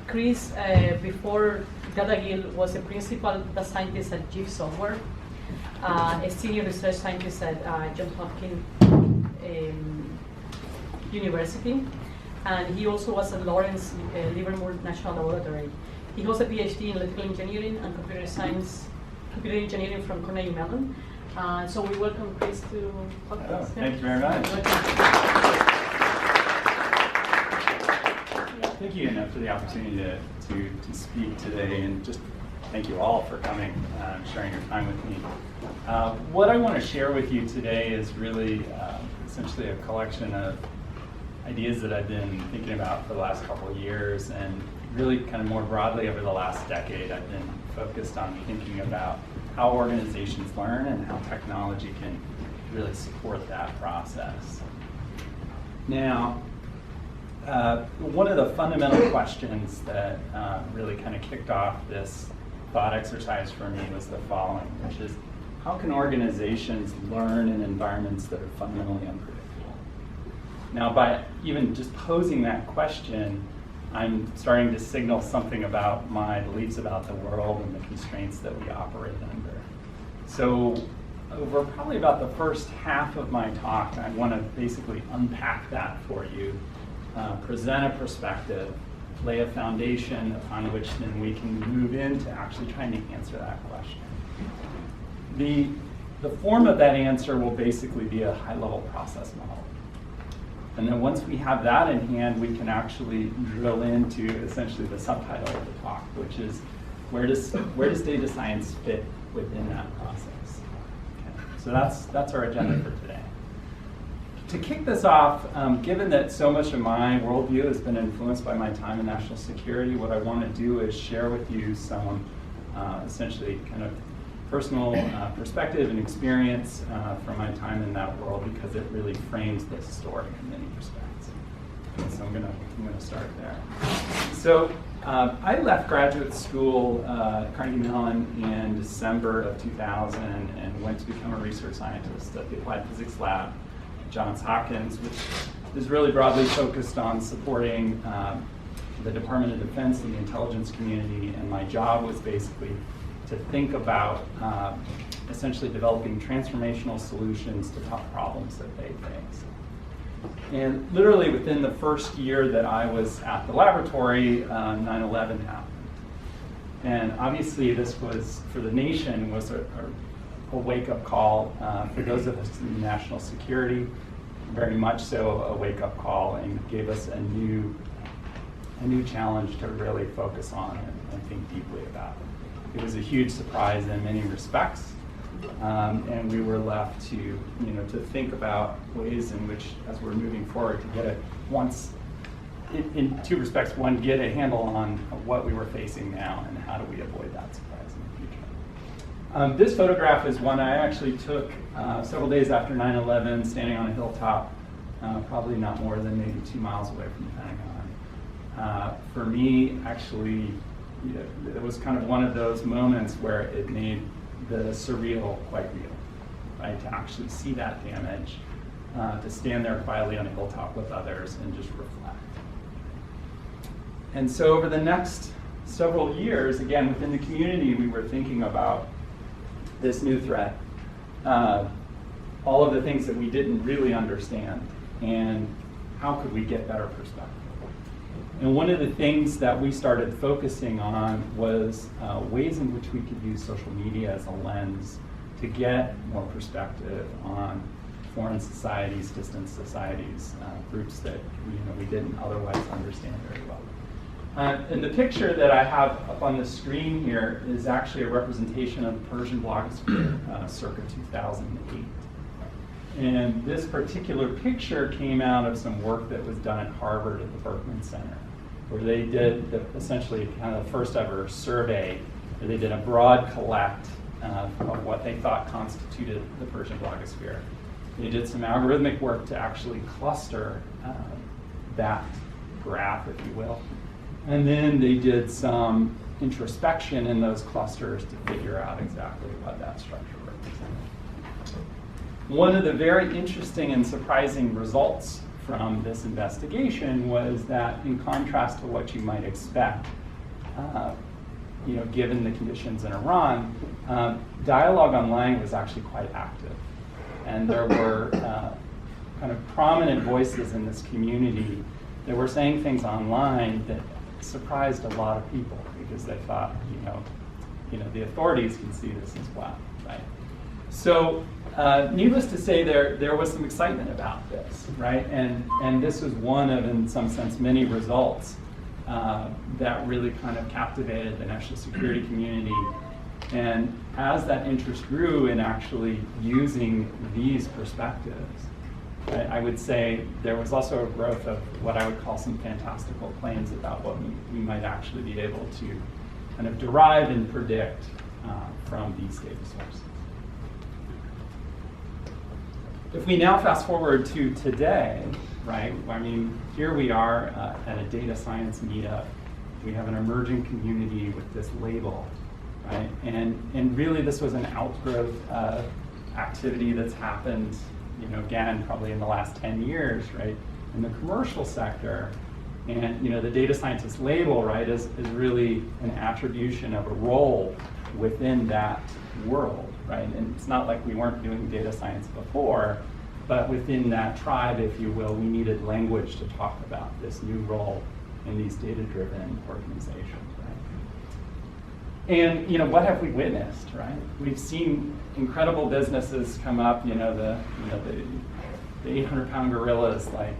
Chris, before Gadagil, was a principal data scientist at GIF Software, a senior research scientist at Johns Hopkins University, and he also was at Lawrence Livermore National Laboratory. He holds a PhD in electrical engineering and computer engineering from Carnegie Mellon. So we welcome Chris to talk to us. Thank you very much. Thank you, Anna, for the opportunity to speak today, and just thank you all for coming and sharing your time with me. What I want to share with you today is really essentially a collection of ideas that I've been thinking about for the last couple of years, and really kind of more broadly over the last decade. I've been focused on thinking about how organizations learn and how technology can really support that process. Now, one of the fundamental questions that really kind of kicked off this thought exercise for me was the following, which is, how can organizations learn in environments that are fundamentally unpredictable? Now, by even just posing that question, I'm starting to signal something about my beliefs about the world and the constraints that we operate under. So over probably about the first half of my talk, I want to basically unpack that for you, present a perspective, lay a foundation upon which then we can move into actually trying to answer that question. The form of that answer will basically be a high-level process model. And then once we have that in hand, we can actually drill into essentially the subtitle of the talk, which is, where does data science fit within that process? Okay. So that's our agenda for today. To kick this off, given that so much of my worldview has been influenced by my time in national security, what I want to do is share with you some essentially kind of personal perspective and experience from my time in that world, because it really frames this story in many respects. And so I'm gonna start there. So I left graduate school at Carnegie Mellon in December of 2000 and went to become a research scientist at the Applied Physics Lab at Johns Hopkins, which is really broadly focused on supporting the Department of Defense and the intelligence community, and my job was basically to think about essentially developing transformational solutions to tough problems that they face. And literally within the first year that I was at the laboratory, 9/11 happened. And obviously this was, for the nation, was a wake-up call. For those of us in national security, very much so a wake-up call, and gave us a new challenge to really focus on and think deeply about. It was a huge surprise in many respects, and we were left to think about ways in which, as we're moving forward, to get in two respects. One, get a handle on what we were facing now, and how do we avoid that surprise in the future. This photograph is one I actually took several days after 9/11, standing on a hilltop, probably not more than maybe 2 miles away from the Pentagon. For me, actually, it was kind of one of those moments where it made the surreal quite real, right? To actually see that damage, to stand there quietly on a hilltop with others and just reflect. And so over the next several years, again, within the community, we were thinking about this new threat, all of the things that we didn't really understand, and how could we get better perspective. And one of the things that we started focusing on was ways in which we could use social media as a lens to get more perspective on foreign societies, distant societies, groups that we didn't otherwise understand very well. And the picture that I have up on the screen here is actually a representation of the Persian blogosphere circa 2008. And this particular picture came out of some work that was done at Harvard at the Berkman Center, where they did essentially kind of the first ever survey, where they did a broad collect of what they thought constituted the Persian blogosphere. They did some algorithmic work to actually cluster that graph, if you will. And then they did some introspection in those clusters to figure out exactly what that structure represented. One of the very interesting and surprising results from this investigation was that, in contrast to what you might expect, given the conditions in Iran, dialogue online was actually quite active. And there were kind of prominent voices in this community that were saying things online that surprised a lot of people because they thought, the authorities can see this as well, right? So, needless to say, there was some excitement about this, right? And this was one of, in some sense, many results that really kind of captivated the national security community. And as that interest grew in actually using these perspectives, I would say there was also a growth of what I would call some fantastical claims about what we might actually be able to kind of derive and predict from these data sources. If we now fast forward to today, right? I mean, here we are at a data science meetup. We have an emerging community with this label, right? And really this was an outgrowth of activity that's happened, again, probably in the last 10 years, right? In the commercial sector. And the data scientist label, right, is really an attribution of a role within that world, right? And it's not like we weren't doing data science before, but within that tribe, if you will, we needed language to talk about this new role in these data-driven organizations, right? And what have we witnessed, right? We've seen incredible businesses come up, the 800-pound gorillas like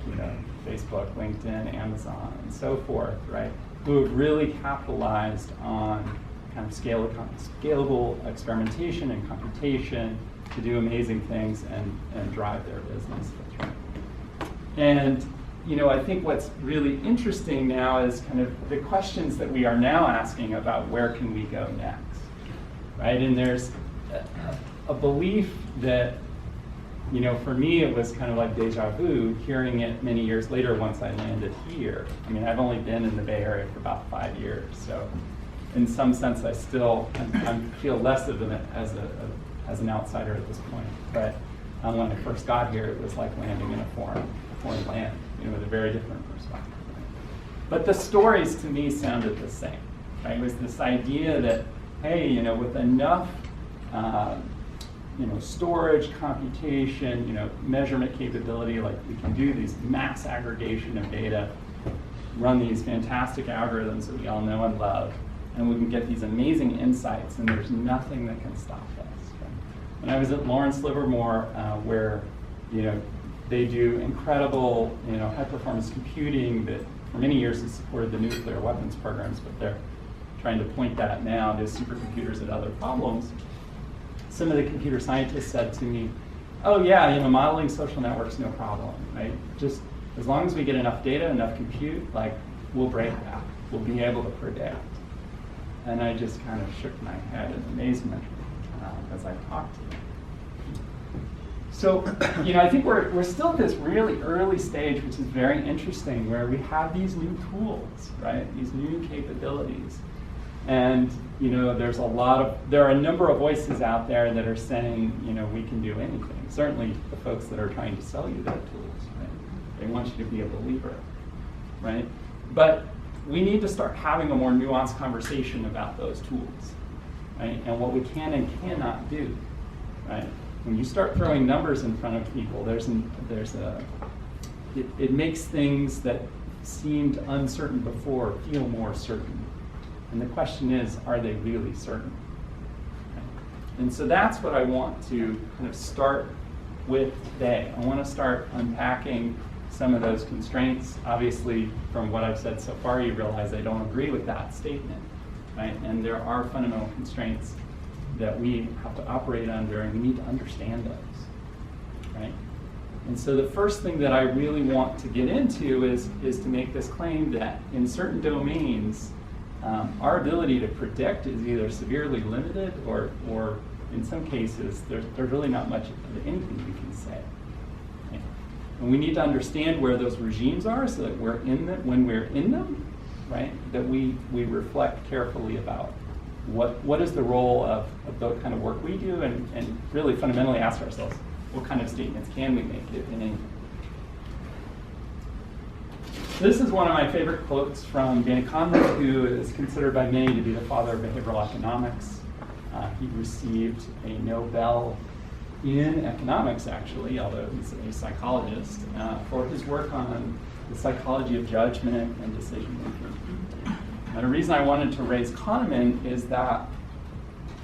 Facebook, LinkedIn, Amazon, and so forth, right? Who have really capitalized on kind of scalable experimentation and computation to do amazing things and drive their businesses, right? And I think what's really interesting now is kind of the questions that we are now asking about where can we go next, right? And there's a belief that, for me, it was kind of like deja vu, hearing it many years later once I landed here. I mean, I've only been in the Bay Area for about 5 years, so in some sense, I still I feel less of it as an outsider at this point. But when I first got here, it was like landing in a foreign land, with a very different perspective. But the stories to me sounded the same, right? It was this idea that, hey, with enough storage, computation, measurement capability, like we can do these mass aggregation of data, run these fantastic algorithms that we all know and love, and we can get these amazing insights, and there's nothing that can stop us. Right? When I was at Lawrence Livermore, where they do incredible high-performance computing that for many years has supported the nuclear weapons programs, but they're trying to point that now to supercomputers and other problems. Some of the computer scientists said to me, oh yeah, modeling social networks, no problem, right? Just as long as we get enough data, enough compute, like we'll break that. We'll be able to predict. And I just kind of shook my head in amazement as I talked to them. So, I think we're still at this really early stage, which is very interesting, where we have these new tools, right? These new capabilities. And there are a number of voices out there that are saying, we can do anything. Certainly the folks that are trying to sell you their tools, right? They want you to be a believer, right? But we need to start having a more nuanced conversation about those tools, right? And what we can and cannot do, right? When you start throwing numbers in front of people, it makes things that seemed uncertain before feel more certain. And the question is, are they really certain? Right? And so that's what I want to kind of start with today. I want to start unpacking some of those constraints. Obviously, from what I've said so far, you realize I don't agree with that statement, right? And there are fundamental constraints that we have to operate under, and we need to understand those, right? And so the first thing that I really want to get into is to make this claim that in certain domains, our ability to predict is either severely limited or in some cases, there's really not much of anything we can say. Okay? And we need to understand where those regimes are so that when we're in them, right, that we reflect carefully about what is the role of the kind of work we do, and really fundamentally ask ourselves, what kind of statements can we make, if any? This is one of my favorite quotes from Danny Kahneman, who is considered by many to be the father of behavioral economics. He received a Nobel in economics, actually, although he's a psychologist, for his work on the psychology of judgment and decision-making. And the reason I wanted to raise Kahneman is that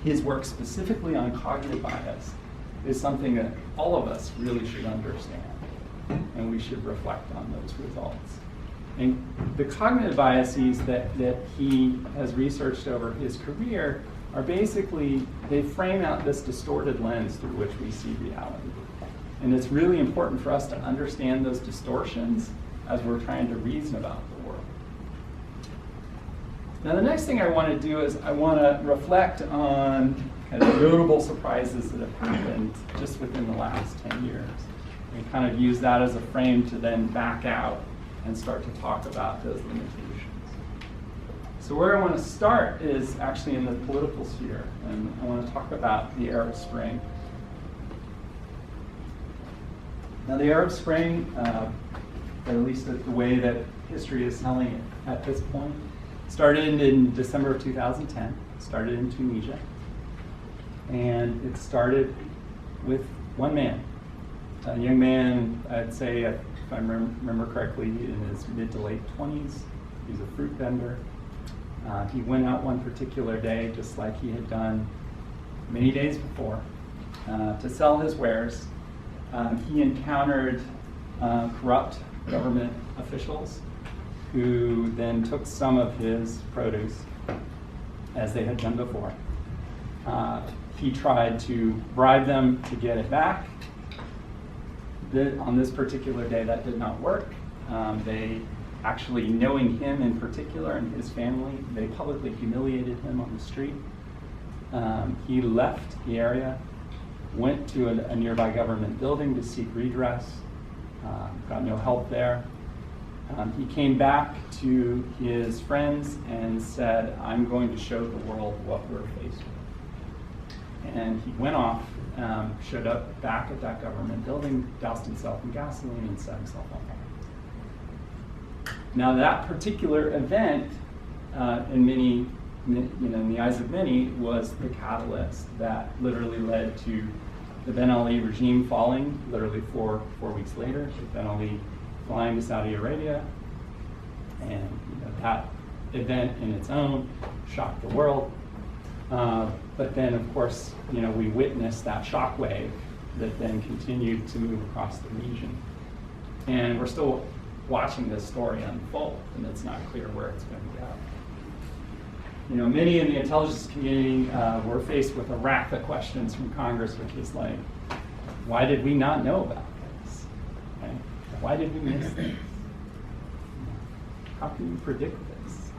his work specifically on cognitive bias is something that all of us really should understand, and we should reflect on those results. And the cognitive biases that he has researched over his career are basically, they frame out this distorted lens through which we see reality. And it's really important for us to understand those distortions as we're trying to reason about the world. Now, the next thing I want to do is I want to reflect on kind of notable surprises that have happened just within the last 10 years. And kind of use that as a frame to then back out and start to talk about those limitations. So where I want to start is actually in the political sphere, and I want to talk about the Arab Spring. Now, the Arab Spring, at least the way that history is telling it at this point, started in December of 2010. It started in Tunisia, and it started with one man, a young man, I'd say, if I remember correctly, in his mid to late 20s. He's a fruit vendor. He went out one particular day, just like he had done many days before, to sell his wares. He encountered corrupt government officials who then took some of his produce, as they had done before. He tried to bribe them to get it back. On this particular day, that did not work. They actually, knowing him in particular and his family, they publicly humiliated him on the street. He left the area, went to a nearby government building to seek redress, got no help there. He came back to his friends and said, "I'm going to show the world what we're faced with." And he went off, showed up back at that government building, doused himself in gasoline, and set himself on fire. Now, that particular event, in the eyes of many, was the catalyst that literally led to the Ben Ali regime falling. Literally 4 weeks later, with Ben Ali flying to Saudi Arabia, and that event in its own shocked the world. But then, of course, we witnessed that shockwave that then continued to move across the region. And we're still watching this story unfold, and it's not clear where it's going to go. Many in the intelligence community were faced with a raft of questions from Congress, which is like, why did we not know about this? Right? Why did we miss this? How can you predict this?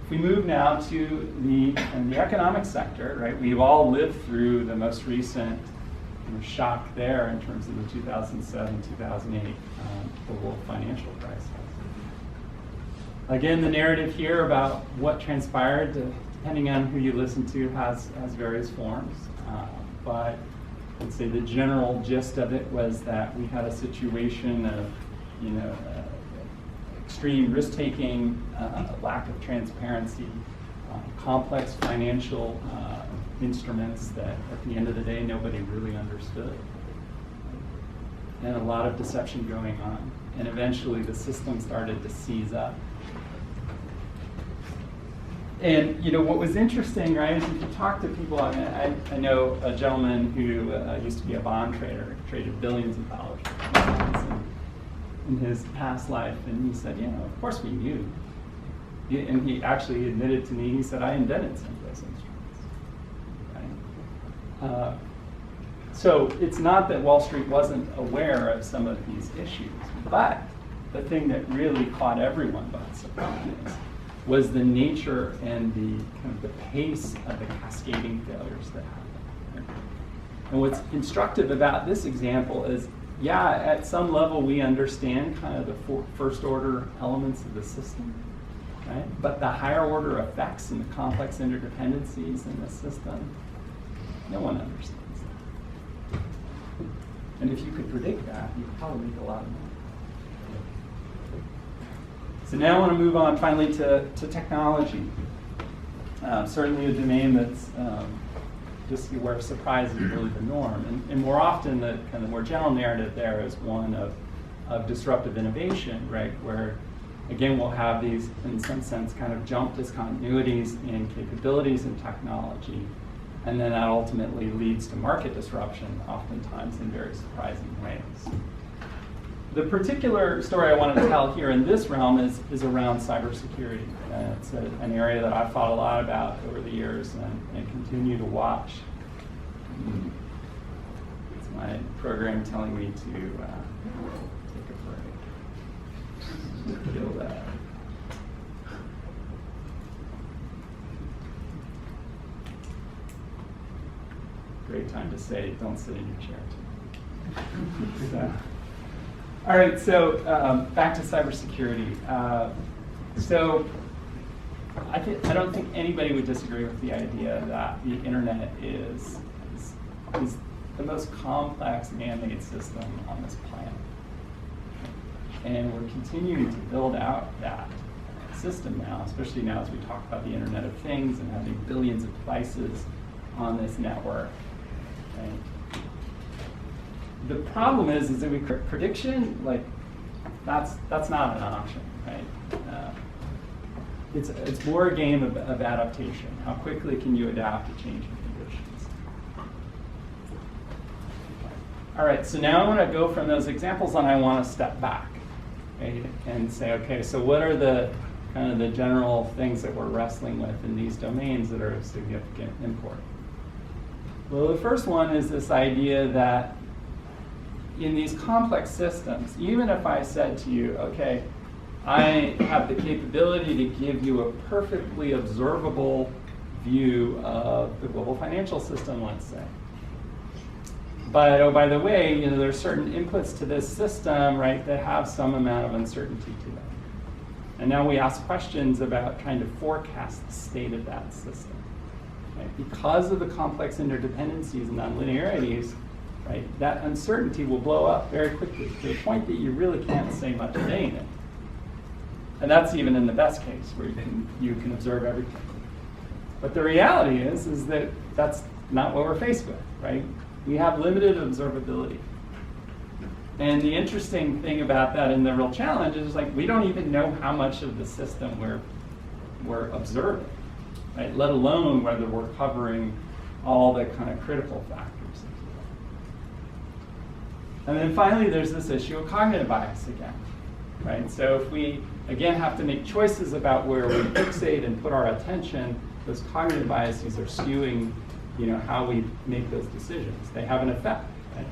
If we move now to the economic sector, right? We've all lived through the most recent shock there in terms of the 2007-2008 global financial crisis. Again, the narrative here about what transpired, depending on who you listen to, has various forms. But I'd say the general gist of it was that we had a situation of, extreme risk-taking, lack of transparency, complex financial instruments that at the end of the day nobody really understood, and a lot of deception going on. And eventually the system started to seize up. And what was interesting, right, is if you talk to people, I know a gentleman who used to be a bond trader, traded billions of dollars for bonds in his past life, and he said, of course we knew. And he actually admitted to me, he said, I invented some of those instruments. Right? So it's not that Wall Street wasn't aware of some of these issues, but the thing that really caught everyone by surprise was the nature and the pace of the cascading failures that happened. And what's instructive about this example is, at some level we understand kind of the first order elements of the system, right? But the higher order effects and the complex interdependencies in the system, no one understands that. And if you could predict that, you could probably make a lot of money. So now I want to move on finally to technology. Certainly a domain that's just where surprise is really the norm. And more often, the kind of more general narrative there is one of disruptive innovation, right? Where, again, we'll have these, in some sense, kind of jump discontinuities in capabilities in technology. And then that ultimately leads to market disruption, oftentimes in very surprising ways. The particular story I want to tell here in this realm is around cybersecurity. It's an area that I've thought a lot about over the years and continue to watch. It's my program telling me to take a break. Feel that. Great time to say, don't sit in your chair too much. All right, so back to cybersecurity. So I don't think anybody would disagree with the idea that the internet is the most complex man-made system on this planet. And we're continuing to build out that system now, especially now as we talk about the Internet of Things and having billions of devices on this network. Right? The problem is that prediction, like, that's not an option, right? It's more a game of adaptation. How quickly can you adapt to changing conditions? All right, so now I want to go from those examples and I want to step back, right, and say, okay, so what are the kind of the general things that we're wrestling with in these domains that are of significant import? Well, the first one is this idea that in these complex systems, even if I said to you, okay, I have the capability to give you a perfectly observable view of the global financial system, let's say. But, oh, by the way, you know, there are certain inputs to this system, right, that have some amount of uncertainty to them. And now we ask questions about trying to forecast the state of that system. Right? Because of the complex interdependencies and nonlinearities, right, that uncertainty will blow up very quickly to the point that you really can't say much of anything. And that's even in the best case, where you can observe everything. But the reality is that that's not what we're faced with, right? We have limited observability. And the interesting thing about that and the real challenge is, like, we don't even know how much of the system we're observing, right? Let alone whether we're covering all the kind of critical factors. And then finally, there's this issue of cognitive bias again, right? So if we, again, have to make choices about where we fixate and put our attention, those cognitive biases are skewing, you know, how we make those decisions. They have an effect, right?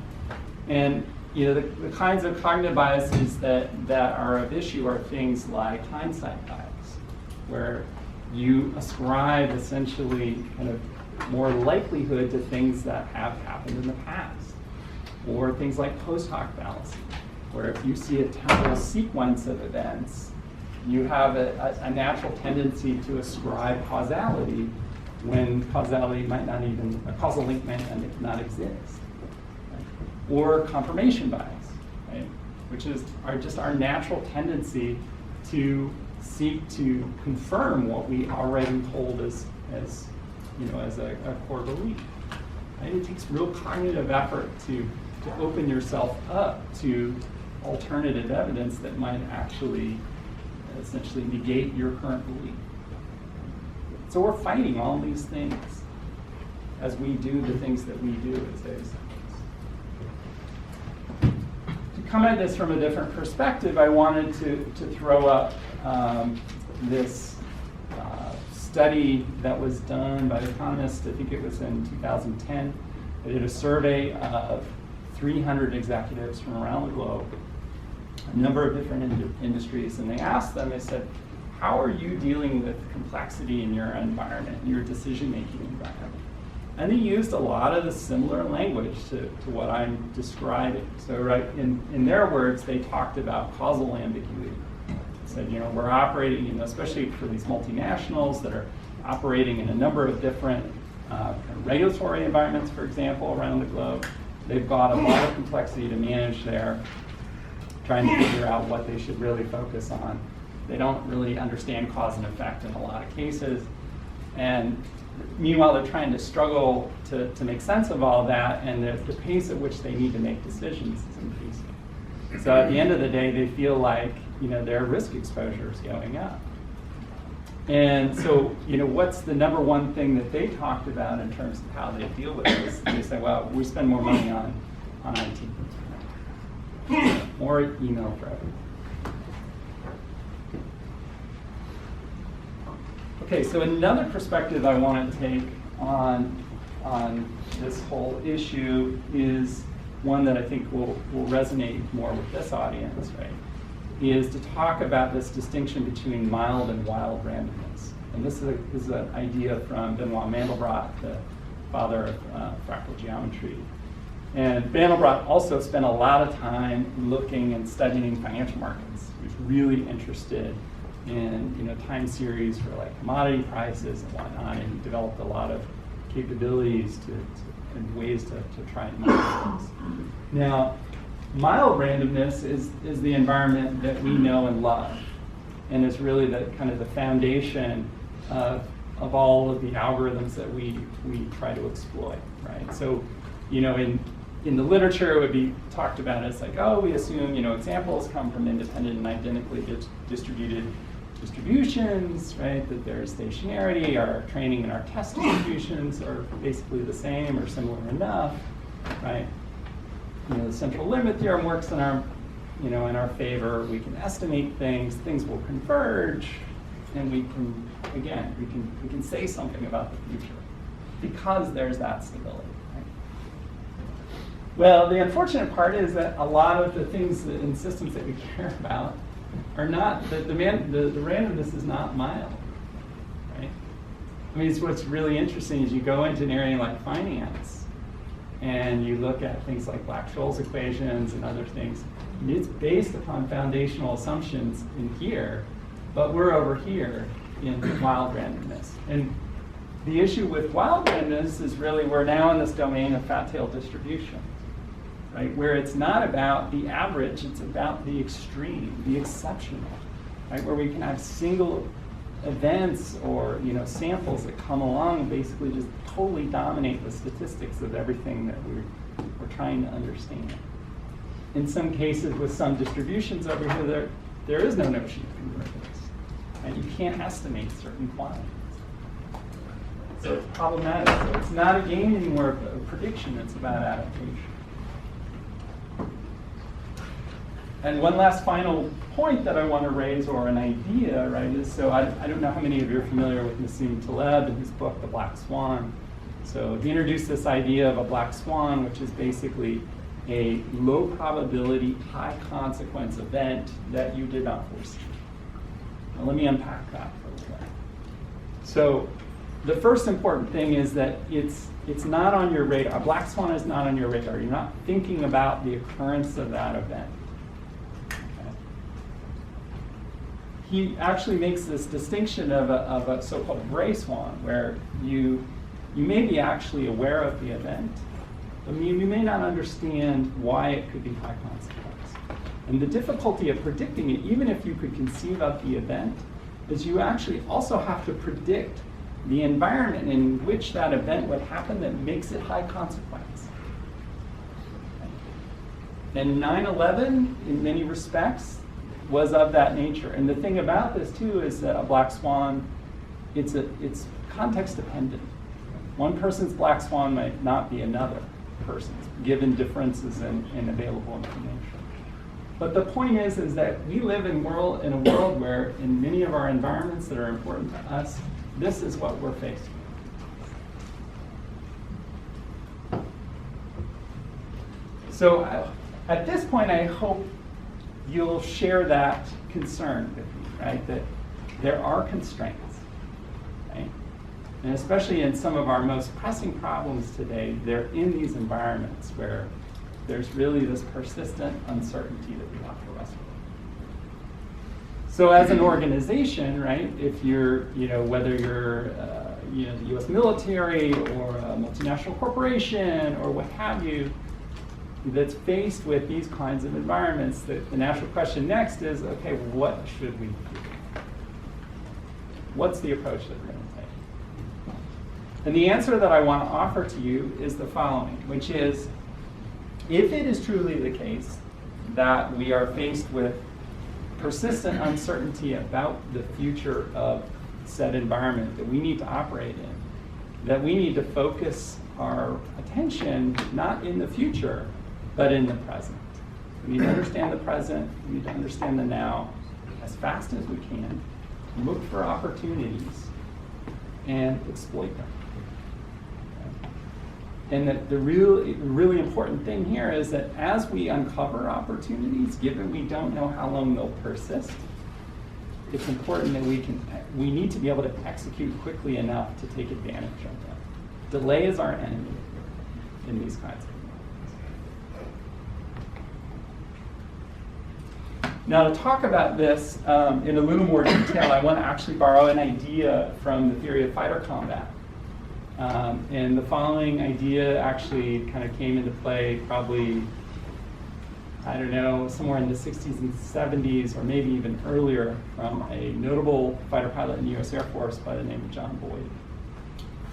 And, you know, the kinds of cognitive biases that are of issue are things like hindsight bias, where you ascribe essentially kind of more likelihood to things that have happened in the past. Or things like post hoc fallacy, where if you see a temporal sequence of events, you have a natural tendency to ascribe causality when causality might not even, a causal link might not exist. Right? Or confirmation bias, right? Which is just our natural tendency to seek to confirm what we already hold as you know, as a core belief. Right? It takes real cognitive effort to open yourself up to alternative evidence that might actually essentially negate your current belief. So we're fighting all these things as we do the things that we do as data scientists. To come at this from a different perspective, I wanted to throw up this study that was done by The Economist. I think it was in 2010. They did a survey of 300 executives from around the globe, a number of different industries, and they asked them, they said, how are you dealing with complexity in your environment, your decision-making environment? And they used a lot of the similar language to what I'm describing. So right in their words, they talked about causal ambiguity. They said, you know, we're operating, you know, especially for these multinationals that are operating in a number of different regulatory environments, for example, around the globe. They've got a lot of complexity to manage there, trying to figure out what they should really focus on. They don't really understand cause and effect in a lot of cases. And meanwhile, they're trying to struggle to make sense of all that, and the pace at which they need to make decisions is increasing. So at the end of the day, they feel like, their risk exposure is going up. And so, what's the number one thing that they talked about in terms of how they deal with this? They say, well, we spend more money on IT. More email for everyone. Okay, so another perspective I want to take on this whole issue is one that I think will resonate more with this audience, right? Is to talk about this distinction between mild and wild randomness. And this is an idea from Benoit Mandelbrot, the father of fractal geometry. And Mandelbrot also spent a lot of time looking and studying financial markets. He was really interested in time series for like commodity prices and whatnot, and he developed a lot of capabilities and ways to try and monitor things. Now, mild randomness is the environment that we know and love, and is really the kind of the foundation of all of the algorithms that we try to exploit, right? So, in the literature, it would be talked about as like, oh, we assume examples come from independent and identically distributed distributions, right? That there's stationarity. Our training and our test distributions are basically the same or similar enough, right? The central limit theorem works in our, in our favor. We can estimate things. Things will converge, and we can say something about the future because there's that stability. Right? Well, the unfortunate part is that a lot of the things in systems that we care about are not, the randomness is not mild, right? I mean, what's really interesting is you go into an area like finance, and you look at things like Black-Scholes equations and other things. It's based upon foundational assumptions in here, but we're over here in wild randomness. And the issue with wild randomness is really we're now in this domain of fat-tailed distribution, right? Where it's not about the average, it's about the extreme, the exceptional, right? Where we can have single events or samples that come along and basically just totally dominate the statistics of everything that we're trying to understand. In some cases, with some distributions over here, there is no notion of convergence, and you can't estimate certain quantities. So it's problematic. So it's not a game anymore of prediction; it's about adaptation. And one last final point that I want to raise, or an idea, right, is so I don't know how many of you are familiar with Nassim Taleb and his book, The Black Swan. So he introduced this idea of a black swan, which is basically a low probability, high consequence event that you did not foresee. Now let me unpack that for a little bit. So the first important thing is that it's not on your radar. A black swan is not on your radar. You're not thinking about the occurrence of that event. He actually makes this distinction of a so-called gray swan, where you may be actually aware of the event, but you may not understand why it could be high consequence. And the difficulty of predicting it, even if you could conceive of the event, is you actually also have to predict the environment in which that event would happen that makes it high consequence. And 9/11, in many respects, was of that nature. And the thing about this too is that a black swan, it's context dependent. One person's black swan might not be another person's, given differences in available information. But the point is that we live in a world where in many of our environments that are important to us, this is what we're faced with. So at this point, I hope you'll share that concern with me, right? That there are constraints, right? And especially in some of our most pressing problems today, they're in these environments where there's really this persistent uncertainty that we have to wrestle with. So as an organization, right, if you're, whether you're, the U.S. military or a multinational corporation or what have you, that's faced with these kinds of environments, the natural question next is, okay, what should we do? What's the approach that we're going to take? And the answer that I want to offer to you is the following, which is, if it is truly the case that we are faced with persistent uncertainty about the future of said environment that we need to operate in, that we need to focus our attention not in the future, but in the present. We need to understand the present, we need to understand the now as fast as we can, look for opportunities, and exploit them. And the really important thing here is that as we uncover opportunities, given we don't know how long they'll persist, it's important that we need to be able to execute quickly enough to take advantage of them. Delay is our enemy in these kinds of environments. Now, to talk about this in a little more detail, I want to actually borrow an idea from the theory of fighter combat. And the following idea actually kind of came into play probably, I don't know, somewhere in the 60s and 70s, or maybe even earlier, from a notable fighter pilot in the US Air Force by the name of John Boyd.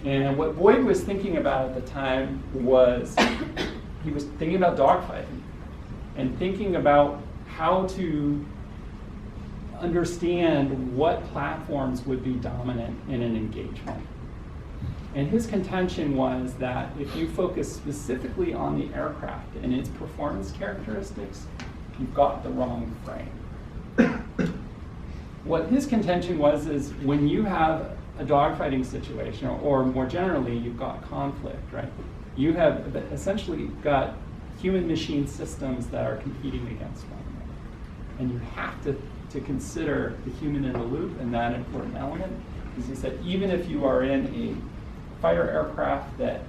And what Boyd was thinking about at the time was, he was thinking about dogfighting and thinking about how to understand what platforms would be dominant in an engagement. And his contention was that if you focus specifically on the aircraft and its performance characteristics, you've got the wrong frame. What his contention was is when you have a dogfighting situation, or more generally, you've got conflict, right? You have essentially got human-machine systems that are competing against one another. And you have to consider the human in the loop and that important element. Because he said, even if you are in a fighter aircraft that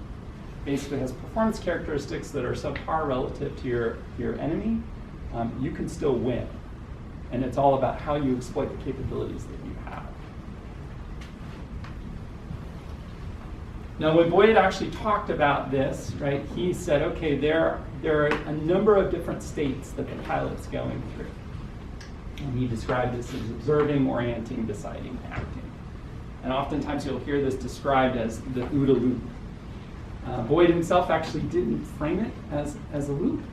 basically has performance characteristics that are subpar relative to your enemy, you can still win. And it's all about how you exploit the capabilities that you have. Now, when Boyd actually talked about this, right, he said, okay, there are a number of different states that the pilot's going through. And he described this as observing, orienting, deciding, acting. And oftentimes you'll hear this described as the OODA loop. Boyd himself actually didn't frame it as a loop.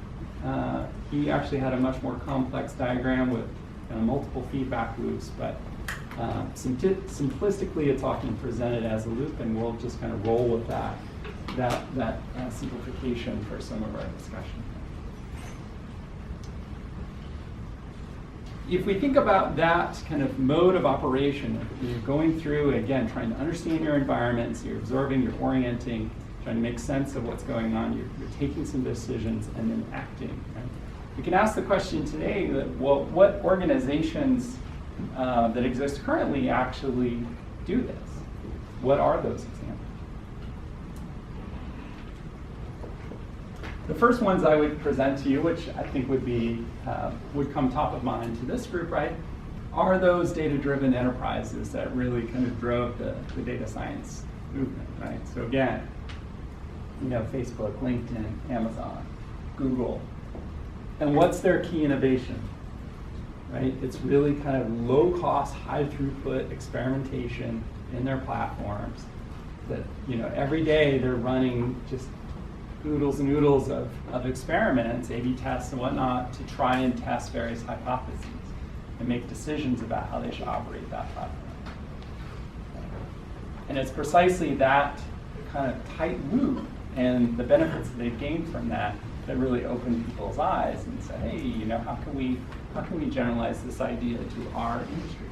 He actually had a much more complex diagram with multiple feedback loops, but simplistically it's often presented as a loop, and we'll just kind of roll with that simplification for some of our discussion. If we think about that kind of mode of operation, you're going through, again, trying to understand your environment, so you're observing, you're orienting, trying to make sense of what's going on, you're taking some decisions, and then acting. Right? We can ask the question today that, well, what organizations that exist currently actually do this? What are those examples? The first ones I would present to you, which I think would come top of mind to this group, right, are those data-driven enterprises that really kind of drove the data science movement, right? So again, Facebook, LinkedIn, Amazon, Google. And what's their key innovation? Right? It's really kind of low-cost, high-throughput experimentation in their platforms that, every day they're running just oodles and oodles of experiments, A/B tests and whatnot, to try and test various hypotheses and make decisions about how they should operate that platform. And it's precisely that kind of tight loop and the benefits that they've gained from that really opened people's eyes and said, hey, how can we generalize this idea to our industry?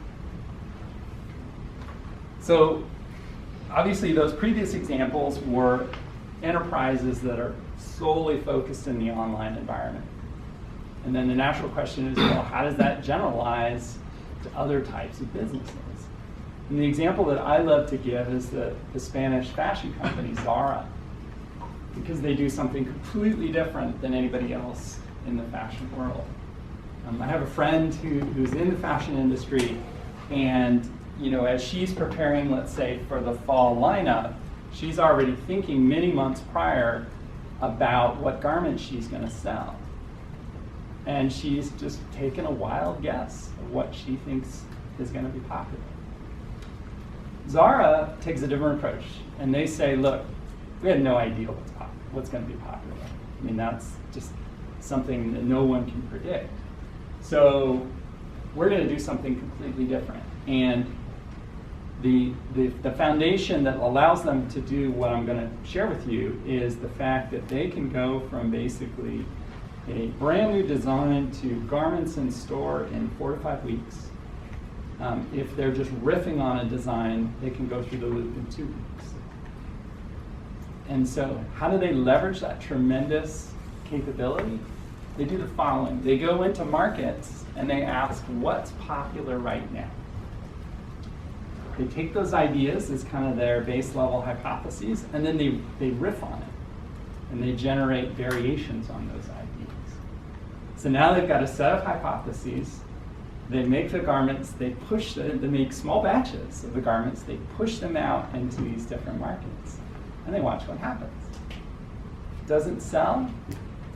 So obviously those previous examples were enterprises that are solely focused in the online environment. And then the natural question is, well, how does that generalize to other types of businesses? And the example that I love to give is the Spanish fashion company Zara, because they do something completely different than anybody else in the fashion world. I have a friend who's in the fashion industry, and as she's preparing, let's say, for the fall lineup, she's already thinking many months prior, about what garment she's going to sell. And she's just taken a wild guess of what she thinks is going to be popular. Zara takes a different approach, and they say, look, we had no idea what's going to be popular. I mean, that's just something that no one can predict. So we're going to do something completely different. And the foundation that allows them to do what I'm going to share with you is the fact that they can go from basically a brand new design to garments in store in 4 to 5 weeks. If they're just riffing on a design, they can go through the loop in 2 weeks. And so how do they leverage that tremendous capability? They do the following. They go into markets and they ask, what's popular right now? They take those ideas as kind of their base level hypotheses, and then they riff on it. And they generate variations on those ideas. So now they've got a set of hypotheses. They make the garments, they make small batches of the garments, they push them out into these different markets, and they watch what happens. If it doesn't sell,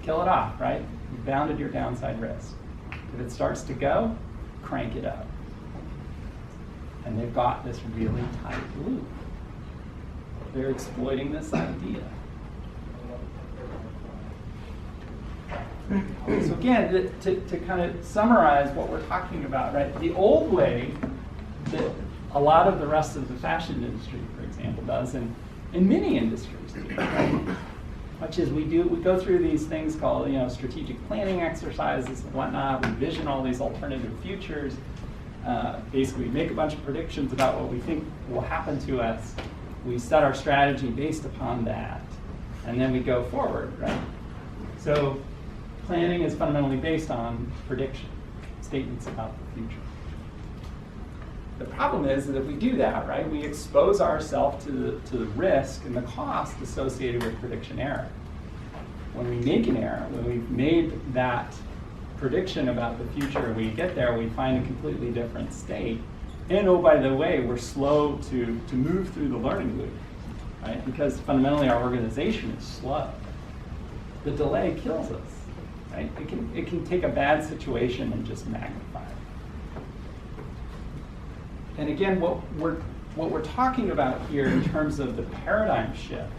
kill it off, right? You've bounded your downside risk. If it starts to go, crank it up. And they've got this really tight loop. They're exploiting this idea. So again, to kind of summarize what we're talking about, right? The old way that a lot of the rest of the fashion industry, for example, does, and in many industries do, right? Which is we go through these things called, strategic planning exercises and whatnot. We vision all these alternative futures. Basically, we make a bunch of predictions about what we think will happen to us. We set our strategy based upon that, and then we go forward, right? So planning is fundamentally based on prediction, statements about the future. The problem is that if we do that, right, we expose ourselves to the risk and the cost associated with prediction error. When we make an error, when we've made that prediction about the future, we get there, we find a completely different state. And oh, by the way, we're slow to move through the learning loop, right? Because fundamentally our organization is slow. The delay kills us. Right? It can take a bad situation and just magnify it. And again, what we're talking about here in terms of the paradigm shift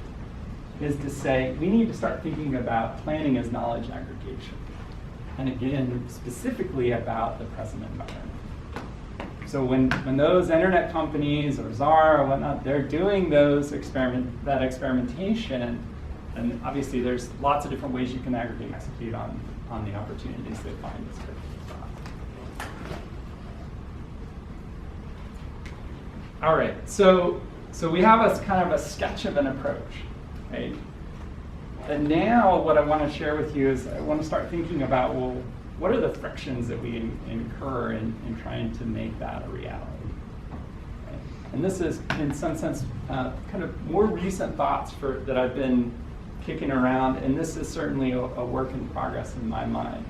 is to say we need to start thinking about planning as knowledge aggregation. And again, specifically about the present environment. So when those internet companies or Zara or whatnot, they're doing that experimentation. And obviously, there's lots of different ways you can aggregate and execute on the opportunities they find. All right, so we have a kind of a sketch of an approach, right? And now what I want to share with you is I want to start thinking about, well, what are the frictions that we incur in trying to make that a reality? Right? And this is, in some sense, kind of more recent thoughts that I've been kicking around, and this is certainly a work in progress in my mind.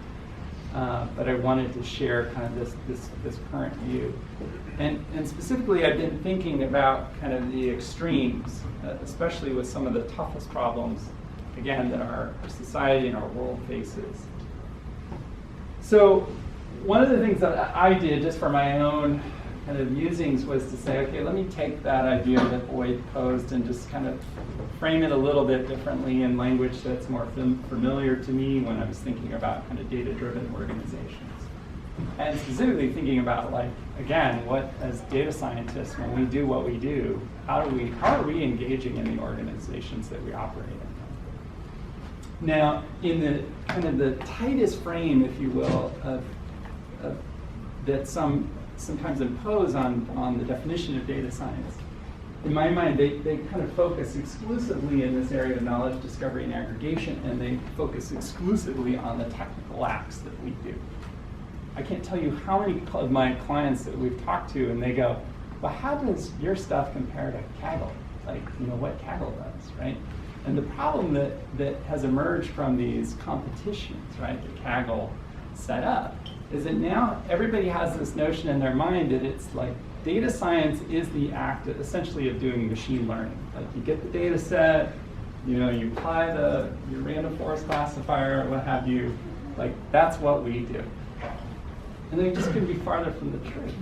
But I wanted to share kind of this current view. And specifically, I've been thinking about kind of the extremes, especially with some of the toughest problems, again, that our society and our world faces. So one of the things that I did just for my own kind of musings was to say, okay, let me take that idea that Boyd posed and just kind of frame it a little bit differently in language that's more familiar to me when I was thinking about kind of data-driven organizations. And specifically thinking about, like, again, what as data scientists, when we do what we do, how are we engaging in the organizations that we operate in? Now, in the kind of the tightest frame, if you will, of that sometimes impose on the definition of data science, in my mind, they kind of focus exclusively in this area of knowledge discovery and aggregation, and they focus exclusively on the technical acts that we do. I can't tell you how many of my clients that we've talked to, and they go, well, how does your stuff compare to Kaggle? Like, what Kaggle does, right? And the problem that has emerged from these competitions, right, that Kaggle set up, is that now everybody has this notion in their mind that it's like data science is the act essentially of doing machine learning. Like, you get the data set, You apply your random forest classifier, what have you, like that's what we do. And they just couldn't be farther from the truth.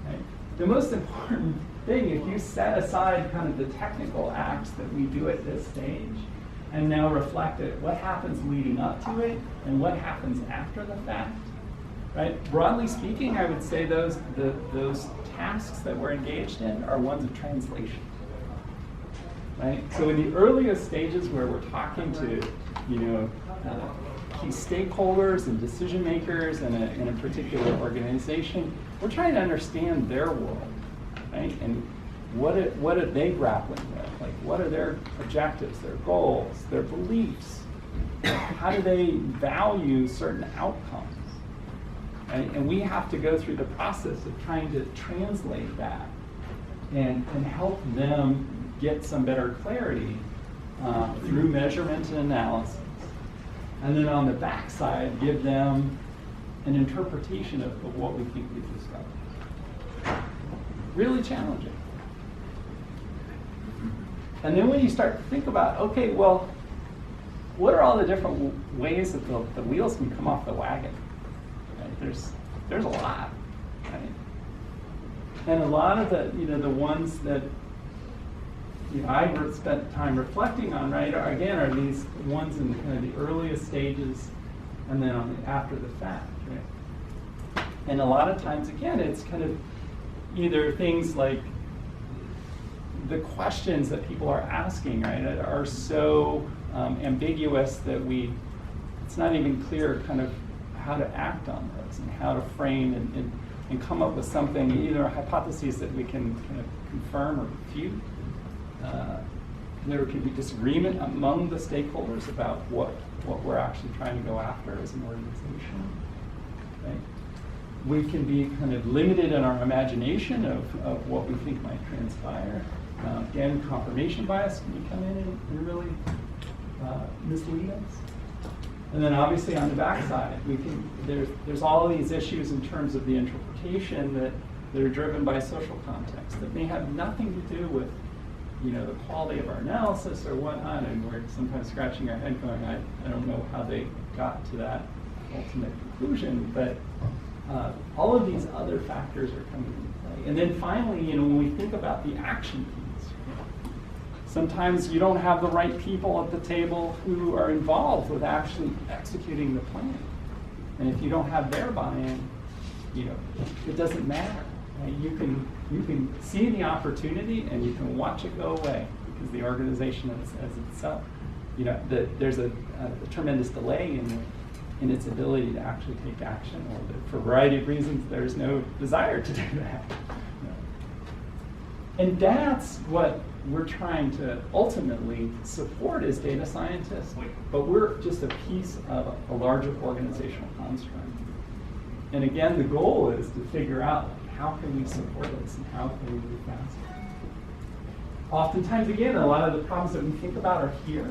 Right? The most important thing, if you set aside kind of the technical acts that we do at this stage, and now reflect it, what happens leading up to it, and what happens after the fact, right? Broadly speaking, I would say those tasks that we're engaged in are ones of translation, right? So in the earliest stages where we're talking to, key stakeholders and decision makers in a particular organization, we're trying to understand their world, right? And what are they grappling with? Like, what are their objectives, their goals, their beliefs? How do they value certain outcomes? Right? And we have to go through the process of trying to translate that and help them get some better clarity through measurement and analysis. And then on the backside, give them an interpretation of what we think we've discovered. Really challenging. And then when you start to think about, okay, well, what are all the different ways that the wheels can come off the wagon? Right? There's a lot, right? And a lot of the ones that I spent time reflecting on, right, are these ones in kind of the earliest stages, and then after the fact, right? And a lot of times, again, it's kind of either things like the questions that people are asking, right, are so ambiguous that it's not even clear kind of how to act on those and how to frame and come up with something, either hypotheses that we can kind of confirm or refute. There can be disagreement among the stakeholders about what we're actually trying to go after as an organization. Right? We can be kind of limited in our imagination of what we think might transpire. Again, confirmation bias can come in and really mislead us. And then obviously on the backside, there's all these issues in terms of the interpretation that are driven by social context that may have nothing to do with the quality of our analysis or whatnot, and we're sometimes scratching our head going, I don't know how they got to that ultimate conclusion, but all of these other factors are coming into play. And then finally, when we think about the action piece, sometimes you don't have the right people at the table who are involved with actually executing the plan. And if you don't have their buy-in, it doesn't matter. Right? You can see the opportunity and you can watch it go away because the organization as itself, there's a tremendous delay in its ability to actually take action, or that for a variety of reasons there's no desire to do that. And that's what we're trying to ultimately support as data scientists, but we're just a piece of a larger organizational construct. And again, the goal is to figure out how can we support this and how can we move faster. Oftentimes, again, a lot of the problems that we think about are here,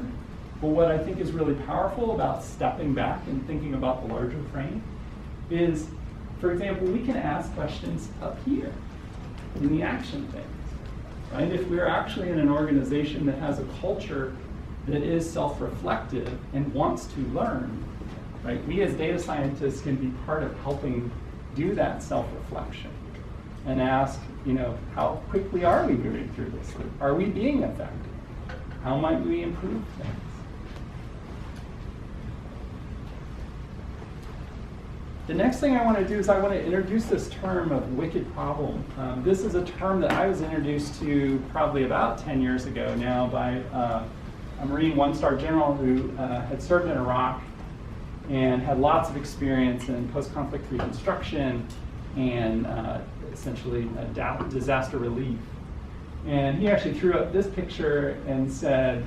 but what I think is really powerful about stepping back and thinking about the larger frame is, for example, we can ask questions up here in the action phase. Right? If we're actually in an organization that has a culture that is self-reflective and wants to learn, right? We as data scientists can be part of helping do that self-reflection and ask, how quickly are we moving through this? Are we being effective? How might we improve things? The next thing I want to do is I want to introduce this term of wicked problem. This is a term that I was introduced to probably about 10 years ago now by a Marine one-star general who had served in Iraq and had lots of experience in post-conflict reconstruction and essentially disaster relief. And he actually threw up this picture and said,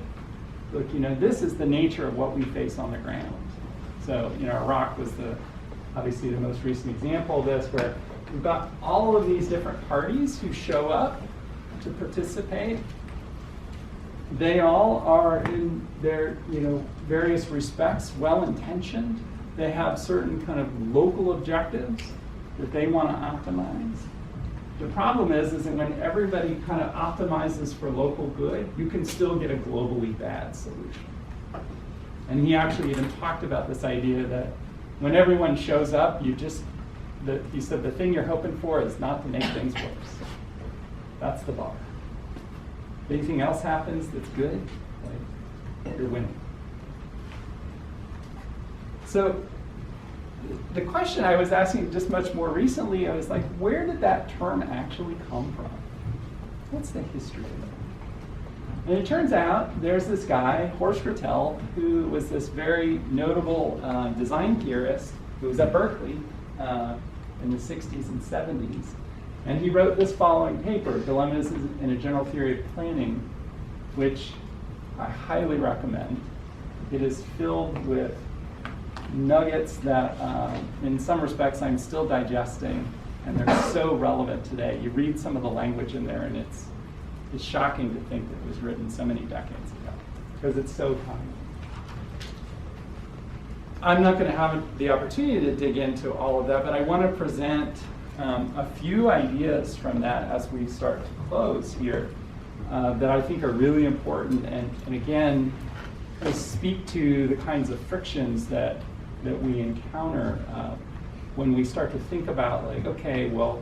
look, this is the nature of what we face on the ground. So, Iraq was obviously the most recent example of this, where we've got all of these different parties who show up to participate. They all are in their various respects well-intentioned. They have certain kind of local objectives that they want to optimize. The problem is that when everybody kind of optimizes for local good, you can still get a globally bad solution. And he actually even talked about this idea that when everyone shows up, he said the thing you're hoping for is not to make things worse. That's the bar. If anything else happens that's good, like, you're winning. So the question I was asking just much more recently, I was like, where did that term actually come from? What's the history of it? And it turns out there's this guy, Horst Rittel, who was this very notable design theorist who was at Berkeley in the 60s and 70s. And he wrote this following paper, Dilemmas in a General Theory of Planning, which I highly recommend. It is filled with nuggets that, in some respects, I'm still digesting, and they're so relevant today. You read some of the language in there, and it's shocking to think that it was written so many decades ago, because it's so timely. I'm not going to have the opportunity to dig into all of that, but I want to present a few ideas from that as we start to close here that I think are really important, and again, they speak to the kinds of frictions that we encounter when we start to think about, like, okay, well,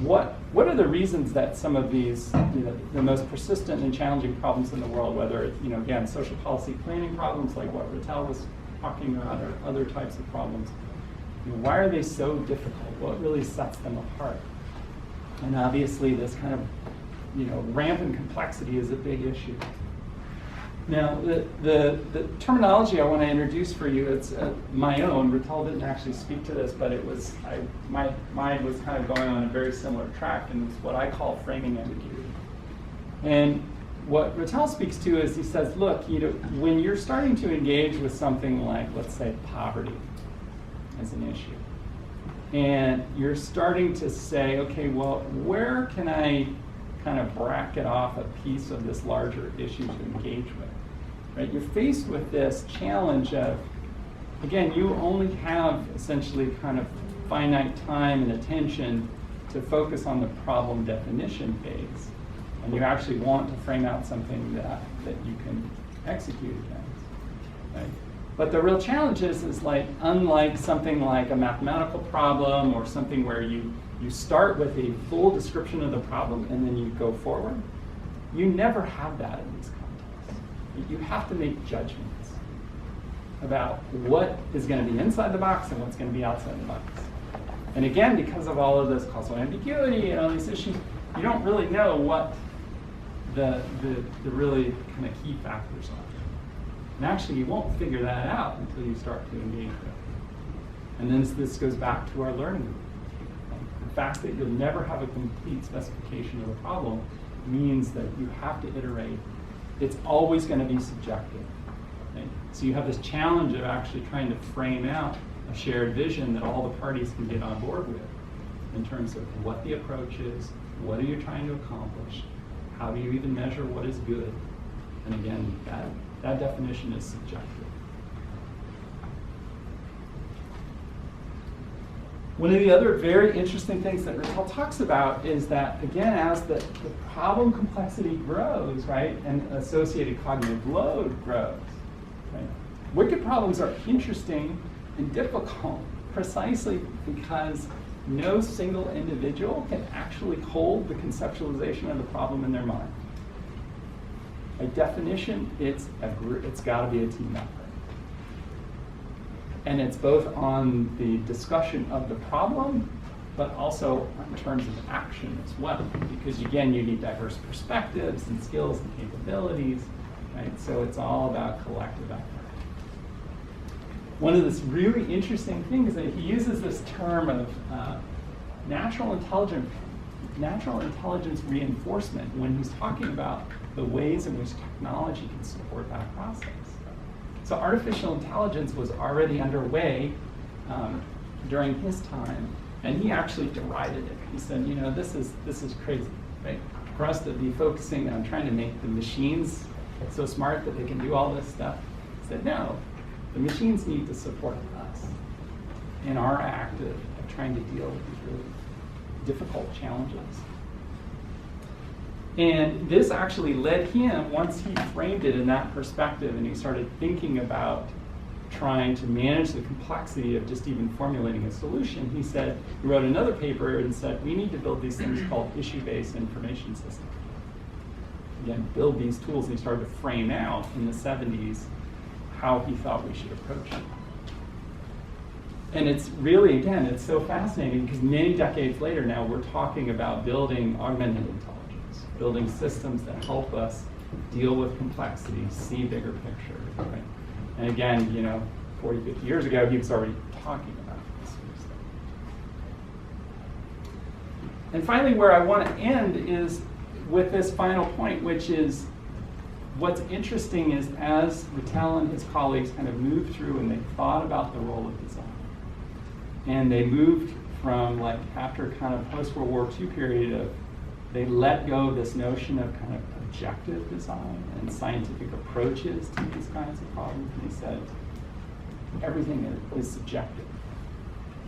what are the reasons that some of these, the most persistent and challenging problems in the world, whether it's, again, social policy planning problems like what Rittel was talking about, or other types of problems, why are they so difficult? What really sets them apart? And obviously this kind of, rampant complexity is a big issue. Now, the terminology I want to introduce for you, it's my own. Rittel didn't actually speak to this, but my mind was kind of going on a very similar track, and it's what I call framing ambiguity. And what Rittel speaks to is he says, look, when you're starting to engage with something like, let's say, poverty as an issue, and you're starting to say, okay, well, where can I kind of bracket off a piece of this larger issue to engage with? Right? You're faced with this challenge of, again, you only have essentially kind of finite time and attention to focus on the problem definition phase, and you actually want to frame out something that you can execute against. Right? But the real challenge is like, unlike something like a mathematical problem or something where you start with a full description of the problem and then you go forward, you never have that in these contexts. You have to make judgments about what is going to be inside the box and what's going to be outside the box. And again, because of all of this causal ambiguity and all these issues, you don't really know what the really kind of key factors are. And actually, you won't figure that out until you start to engage with it. And then this goes back to our learning. The fact that you'll never have a complete specification of the problem means that you have to iterate. It's always going to be subjective. Right? So you have this challenge of actually trying to frame out a shared vision that all the parties can get on board with in terms of what the approach is, what are you trying to accomplish, how do you even measure what is good, and again, that definition is subjective. One of the other very interesting things that Rittel talks about is that, again, as the problem complexity grows, right, and associated cognitive load grows, right, wicked problems are interesting and difficult precisely because no single individual can actually hold the conceptualization of the problem in their mind. By definition, it's got to be a team effort. And it's both on the discussion of the problem, but also in terms of action as well. Because again, you need diverse perspectives and skills and capabilities, right? So it's all about collective effort. One of the really interesting things that he uses this term of natural intelligence reinforcement when he's talking about the ways in which technology can support that process. So artificial intelligence was already underway during his time, and he actually derided it. He said, this is crazy, right? For us to be focusing on trying to make the machines so smart that they can do all this stuff. He said, no, the machines need to support us in our act of trying to deal with these really difficult challenges. And this actually led him, once he framed it in that perspective and he started thinking about trying to manage the complexity of just even formulating a solution, he wrote another paper and said, we need to build these things called issue-based information systems. Again, build these tools, and he started to frame out in the 70s how he thought we should approach it. And it's really, again, it's so fascinating because many decades later now we're talking about building augmented intelligence, building systems that help us deal with complexity, see bigger picture, right? And again, 40, 50 years ago, he was already talking about this sort of stuff. And finally, where I want to end is with this final point, which is what's interesting is as Rattel and his colleagues kind of moved through and they thought about the role of design, and they moved from after kind of post-World War II period they let go of this notion of kind of objective design and scientific approaches to these kinds of problems. And he said, everything is subjective.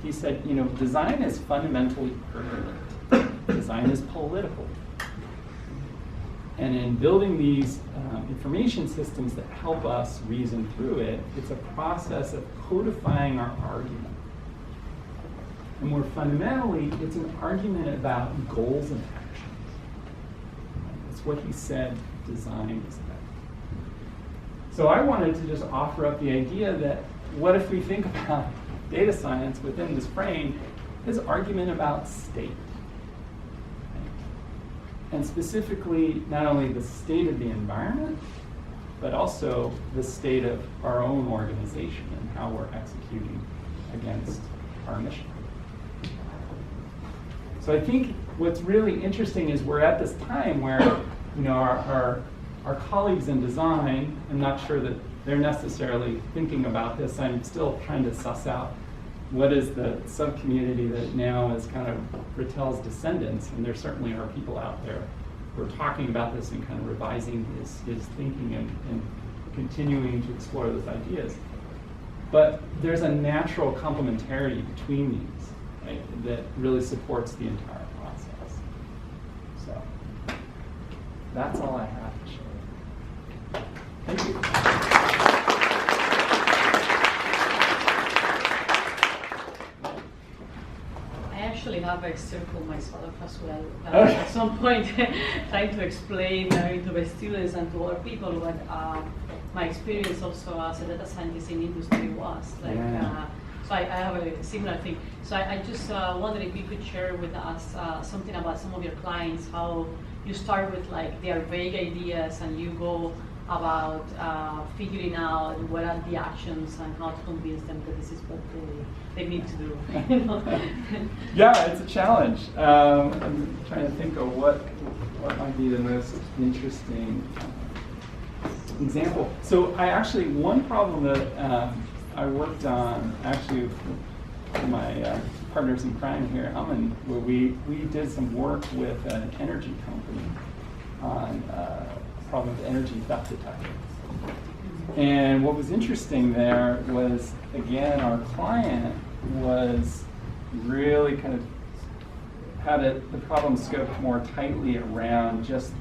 He said, design is fundamentally urgent. Design is political. And in building these information systems that help us reason through it, it's a process of codifying our argument. And more fundamentally, it's an argument about goals and actions. That's what he said design is about. So I wanted to just offer up the idea that what if we think about data science within this frame as argument about state? And specifically, not only the state of the environment, but also the state of our own organization and how we're executing against our mission. So I think what's really interesting is we're at this time where our colleagues in design, I'm not sure that they're necessarily thinking about this. I'm still trying to suss out what is the sub-community that now is kind of Rattel's descendants, and there certainly are people out there who are talking about this and kind of revising his thinking and continuing to explore those ideas. But there's a natural complementarity between these, right, that really supports the entire process. So that's all I have to show. Thank you. I have a circle myself as well. At some point, trying to explain to the students and to other people what my experience also as a data scientist in industry was. So I have a similar thing. So I just wondered if you could share with us something about some of your clients, how you start with their vague ideas and you go about figuring out what are the actions and how to convince them that this is what they need to do. Yeah, it's a challenge. I'm trying to think of what might be the most interesting example. So one problem that I worked on, actually with my partners in crime here at Aman, where we did some work with an energy company on problem of energy theft detection. And what was interesting there was, again, our client was really kind of had the problem scoped more tightly around just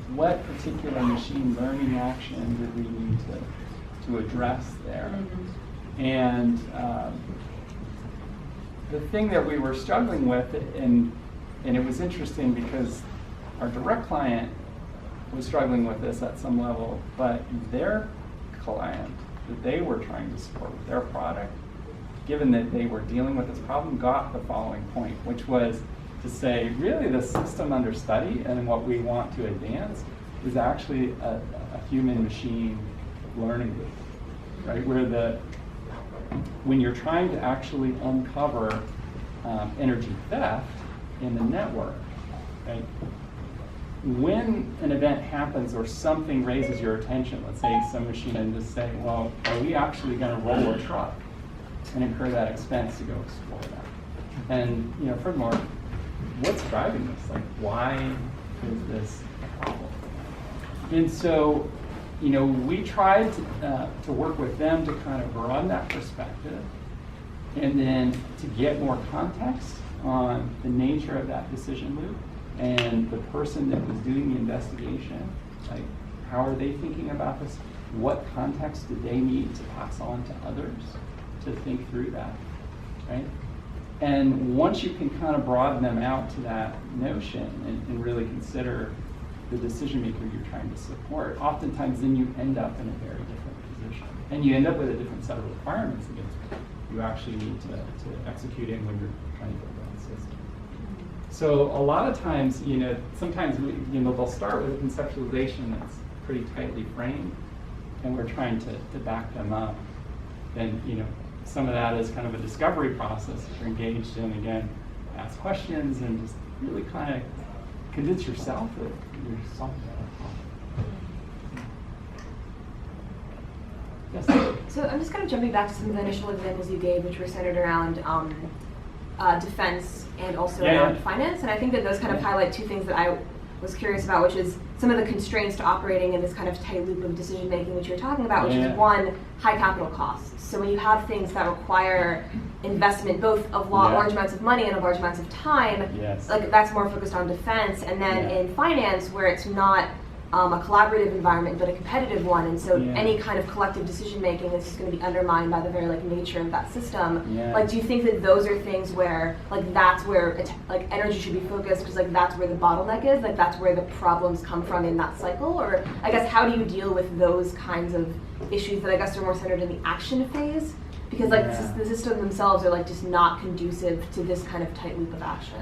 what particular machine learning action did we need to address there. Mm-hmm. And the thing that we were struggling with, and it was interesting because our direct client was struggling with this at some level, but their client that they were trying to support with their product, given that they were dealing with this problem, got the following point, which was to say, really the system under study and what we want to advance is actually a human-machine learning loop, right? Where when you're trying to actually uncover energy theft in the network, right? When an event happens or something raises your attention, let's say some machine and just say, well, are we actually going to roll a truck and incur that expense to go explore that? And furthermore, what's driving this? Why is this a problem? And so, we tried to work with them to kind of broaden that perspective and then to get more context on the nature of that decision loop and the person that was doing the investigation, like how are they thinking about this? What context do they need to pass on to others to think through that, right? And once you can kind of broaden them out to that notion and really consider the decision maker you're trying to support, oftentimes then you end up in a very different position. And you end up with a different set of requirements against what you actually need to execute in when you're trying to build that system. So a lot of times, sometimes they'll start with a conceptualization that's pretty tightly framed, and we're trying to back them up. And some of that is kind of a discovery process that you're engaged in. Again, ask questions and just really kind of convince yourself that you're solving that problem. Yes? So I'm just kind of jumping back to some of the initial examples you gave, which were centered around defense and also around finance. And I think that those kind of highlight two things that I was curious about, which is some of the constraints to operating in this kind of tight loop of decision making, which you're talking about, which is one, high capital costs. So when you have things that require investment, both of large amounts of money and of large amounts of time, like that's more focused on defense. And then in finance, where it's not a collaborative environment, but a competitive one, and so any kind of collective decision making is just going to be undermined by the very nature of that system. Like, do you think that those are things where that's where energy should be focused, because that's where the bottleneck is, that's where the problems come from in that cycle? Or I guess how do you deal with those kinds of issues that I guess are more centered in the action phase? Because the systems themselves are just not conducive to this kind of tight loop of action.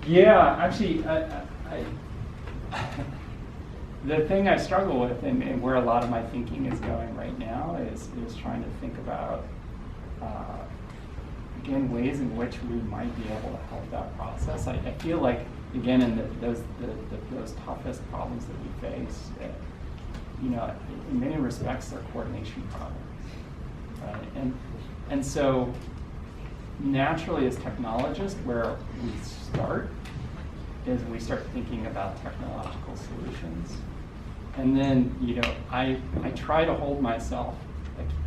Yeah, actually, the thing I struggle with, and where a lot of my thinking is going right now, is trying to think about, again, ways in which we might be able to help that process. I feel like, again, in those toughest problems that we face, in many respects, they're coordination problems, right? And so, naturally, as technologists, where we start is we start thinking about technological solutions. And then, I try to hold myself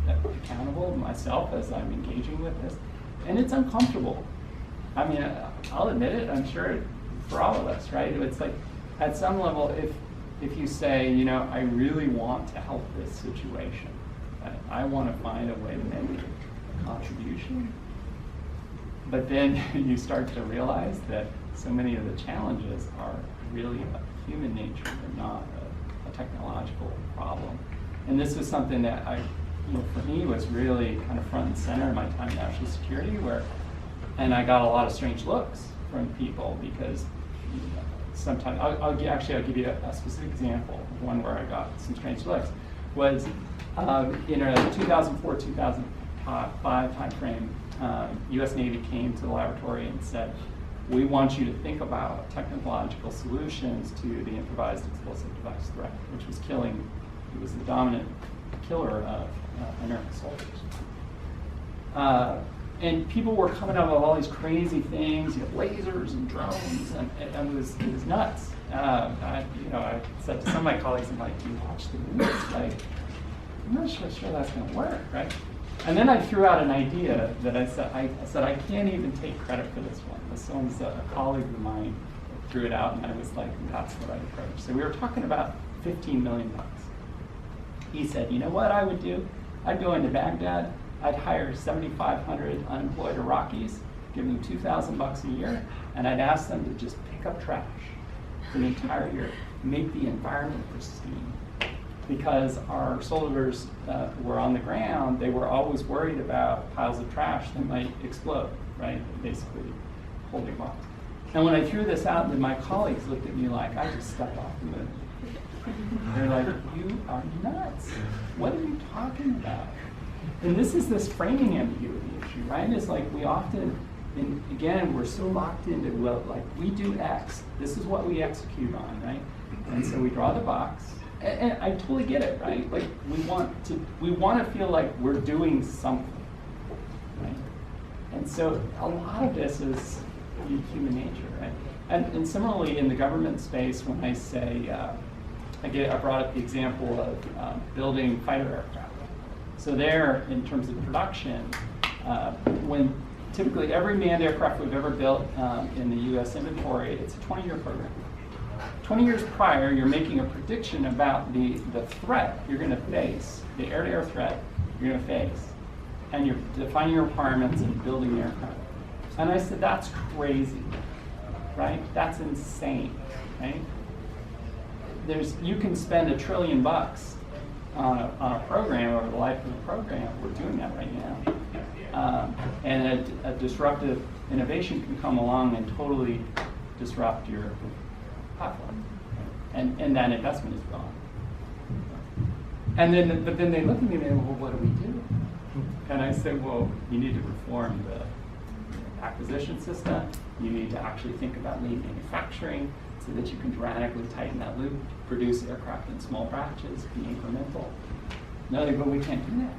accountable myself as I'm engaging with this. And it's uncomfortable. I mean, I'll admit it, I'm sure for all of us, right? It's like, at some level, if you say, I really want to help this situation, I want to find a way to make a contribution. But then you start to realize that so many of the challenges are really about human nature and not a technological problem. And this was something that for me was really kind of front and center in my time in national security, and I got a lot of strange looks from people because sometimes, I'll give you a specific example of one where I got some strange looks, was in a 2004-2005 timeframe, US Navy came to the laboratory and said, we want you to think about technological solutions to the improvised explosive device threat, which was the dominant killer of American soldiers. And people were coming up with all these crazy things, lasers and drones, and it was nuts. I said to some of my colleagues, I'm like, do you watch the news? I'm not sure that's going to work, right? And then I threw out an idea that I said I can't even take credit for this one. This one's a colleague of mine threw it out, and I was like, that's what I'd approach. So we were talking about $15 million. He said, you know what I would do? I'd go into Baghdad, I'd hire 7,500 unemployed Iraqis, give them $2,000 a year, and I'd ask them to just pick up trash for the entire year, make the environment pristine. Because our soldiers were on the ground, they were always worried about piles of trash that might explode, right? Basically, holding bombs. And when I threw this out, then my colleagues looked at me like I just stepped off the moon. They're like, you are nuts. What are you talking about? And this is this framing ambiguity issue, right? It's like we often, and again, we're so locked into, well, like we do X. This is what we execute on, right? And so we draw the box. And I totally get it, right? Like we want to feel like we're doing something, right? And so a lot of this is human nature, right? And similarly in the government space, when I say, I brought up the example of building fighter aircraft. So there, in terms of production, when typically every manned aircraft we've ever built in the U.S. inventory, it's a 20-year program. 20 years prior, you're making a prediction about the threat you're going to face, the air-to-air threat you're going to face, and you're defining your requirements and building the aircraft. And I said, that's crazy, right? That's insane, right? You can spend $1 trillion on a program over the life of the program. We're doing that right now. And a disruptive innovation can come along and totally disrupt your platform. And that investment is gone. But then they look at me and they go, well, what do we do? And I say, well, you need to reform the acquisition system. You need to actually think about lean manufacturing so that you can dramatically tighten that loop, produce aircraft in small batches, be incremental. No, they go, we can't do that.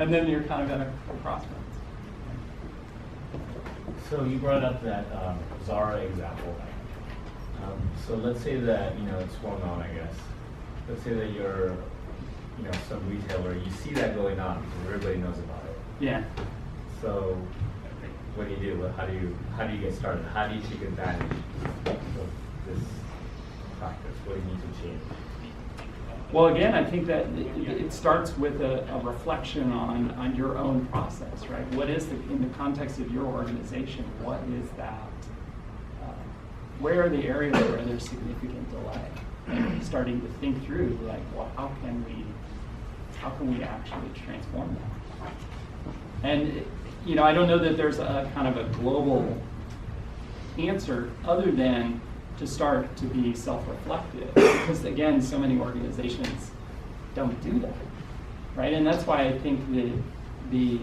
And then you're kind of at a crossroads. So you brought up that Zara example. So let's say that, it's well known, I guess. Let's say that you're, some retailer, you see that going on because everybody knows about it. Yeah. So what do you do? How do you get started? How do you take advantage of this practice? What do you need to change? Well, again, I think that it starts with a reflection on your own process, right? What is in the context of your organization, what is that? Where are the areas where there's significant delay? And starting to think through, like, well, how can we actually transform that? And I don't know that there's a kind of a global answer other than to start to be self-reflective, because again, so many organizations don't do that, right? And that's why I think the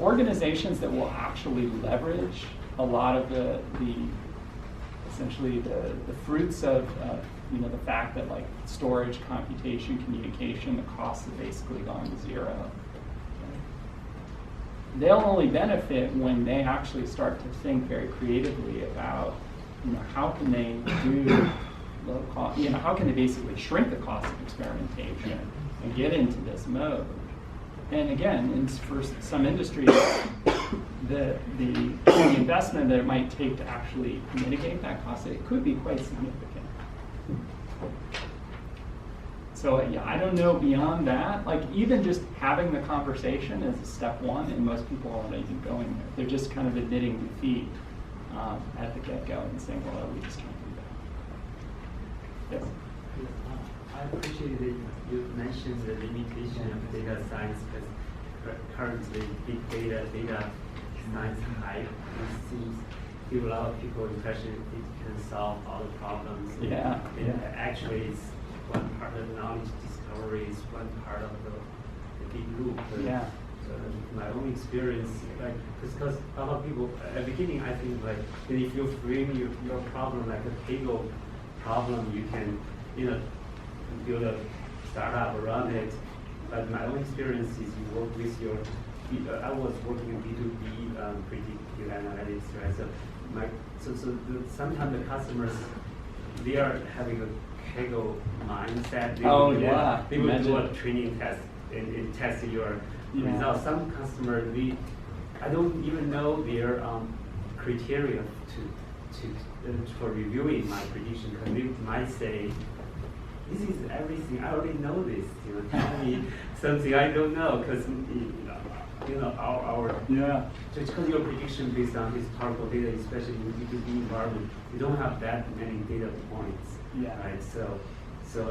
organizations that will actually leverage a lot of the essentially the fruits of the fact that like storage, computation, communication, the costs have basically gone to zero. They'll only benefit when they actually start to think very creatively about, how can they do low cost, how can they basically shrink the cost of experimentation and get into this mode. And again, for some industries, the investment that it might take to actually mitigate that cost, it could be quite significant. So I don't know beyond that, like even just having the conversation is a step one, and most people aren't even going there. They're just kind of admitting defeat at the get-go and saying, well, we just can't do that. Yes? I appreciate that you mentioned the limitation of data science, because currently big data science hype, it seems give a lot of people impression it can solve all the problems. Yeah. Actually, it's one part of knowledge discovery is one part of the big loop. Yeah. My own experience, like, because a lot of people at the beginning, I think like if you frame your problem like a Kegel problem, you can build a startup around it. But my own experience is you work with I was working in B2B predictive analytics, right? So sometimes the customers, they are having a Kegel mindset. They will do a training test and test your results. Some customers, I don't even know their criteria for reviewing my prediction, because they might say, this is everything, I already know this, tell me something I don't know, because just because your prediction based on historical data, especially in B2B environment, you don't have that many data points, right? So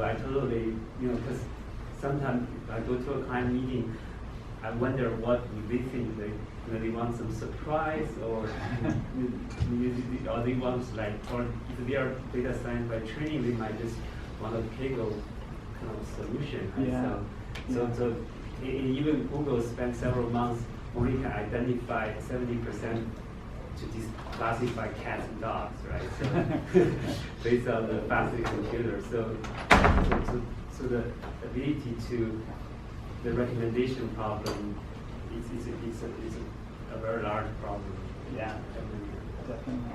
I totally, because sometimes I go to a client meeting, I wonder what they think. They want some surprise, or they want or if they are data science by training, they might just want a Kegel kind of solution. Right? So even Google spent several months only can identify 70% to classify cats and dogs, right? So based on the fastest computer. So the ability to the recommendation problem is a very large problem. Yeah, definitely.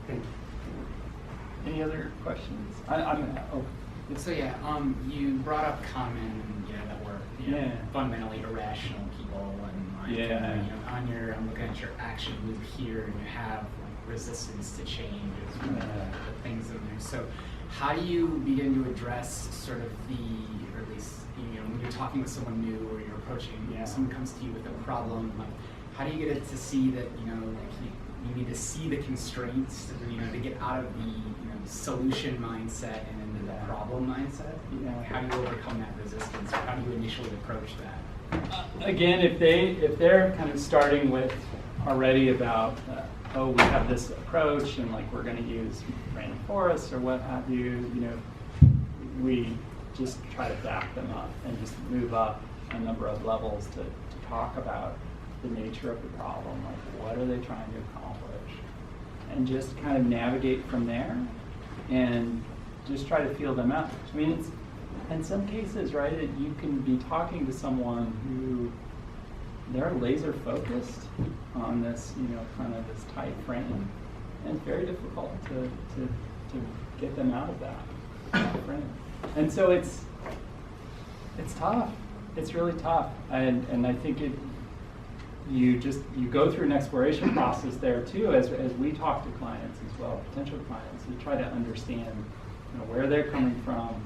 Thank you. Any other questions? So yeah, you brought up common, that we're fundamentally irrational people, and like, I'm looking at your action loop here, and you have like resistance to change is one of the things in there. So how do you begin to address sort of or at least when you're talking with someone new or you're approaching, someone comes to you with a problem, like how do you get it to see that you need to see the constraints to get out of the solution mindset and into the problem mindset? How do you overcome that resistance, or how do you initially approach that? Again, if they're kind of starting with already about we have this approach and like we're going to use random forests or what have you, we just try to back them up and just move up a number of levels to talk about the nature of the problem, like what are they trying to accomplish, and just kind of navigate from there and just try to feel them out. I mean, it's, in some cases, right, you can be talking to someone who they're laser focused on this, kind of this tight frame, and it's very difficult to get them out of that frame. And so it's tough. It's really tough, and I think you go through an exploration process there too, as we talk to clients as well, potential clients, you try to understand where they're coming from,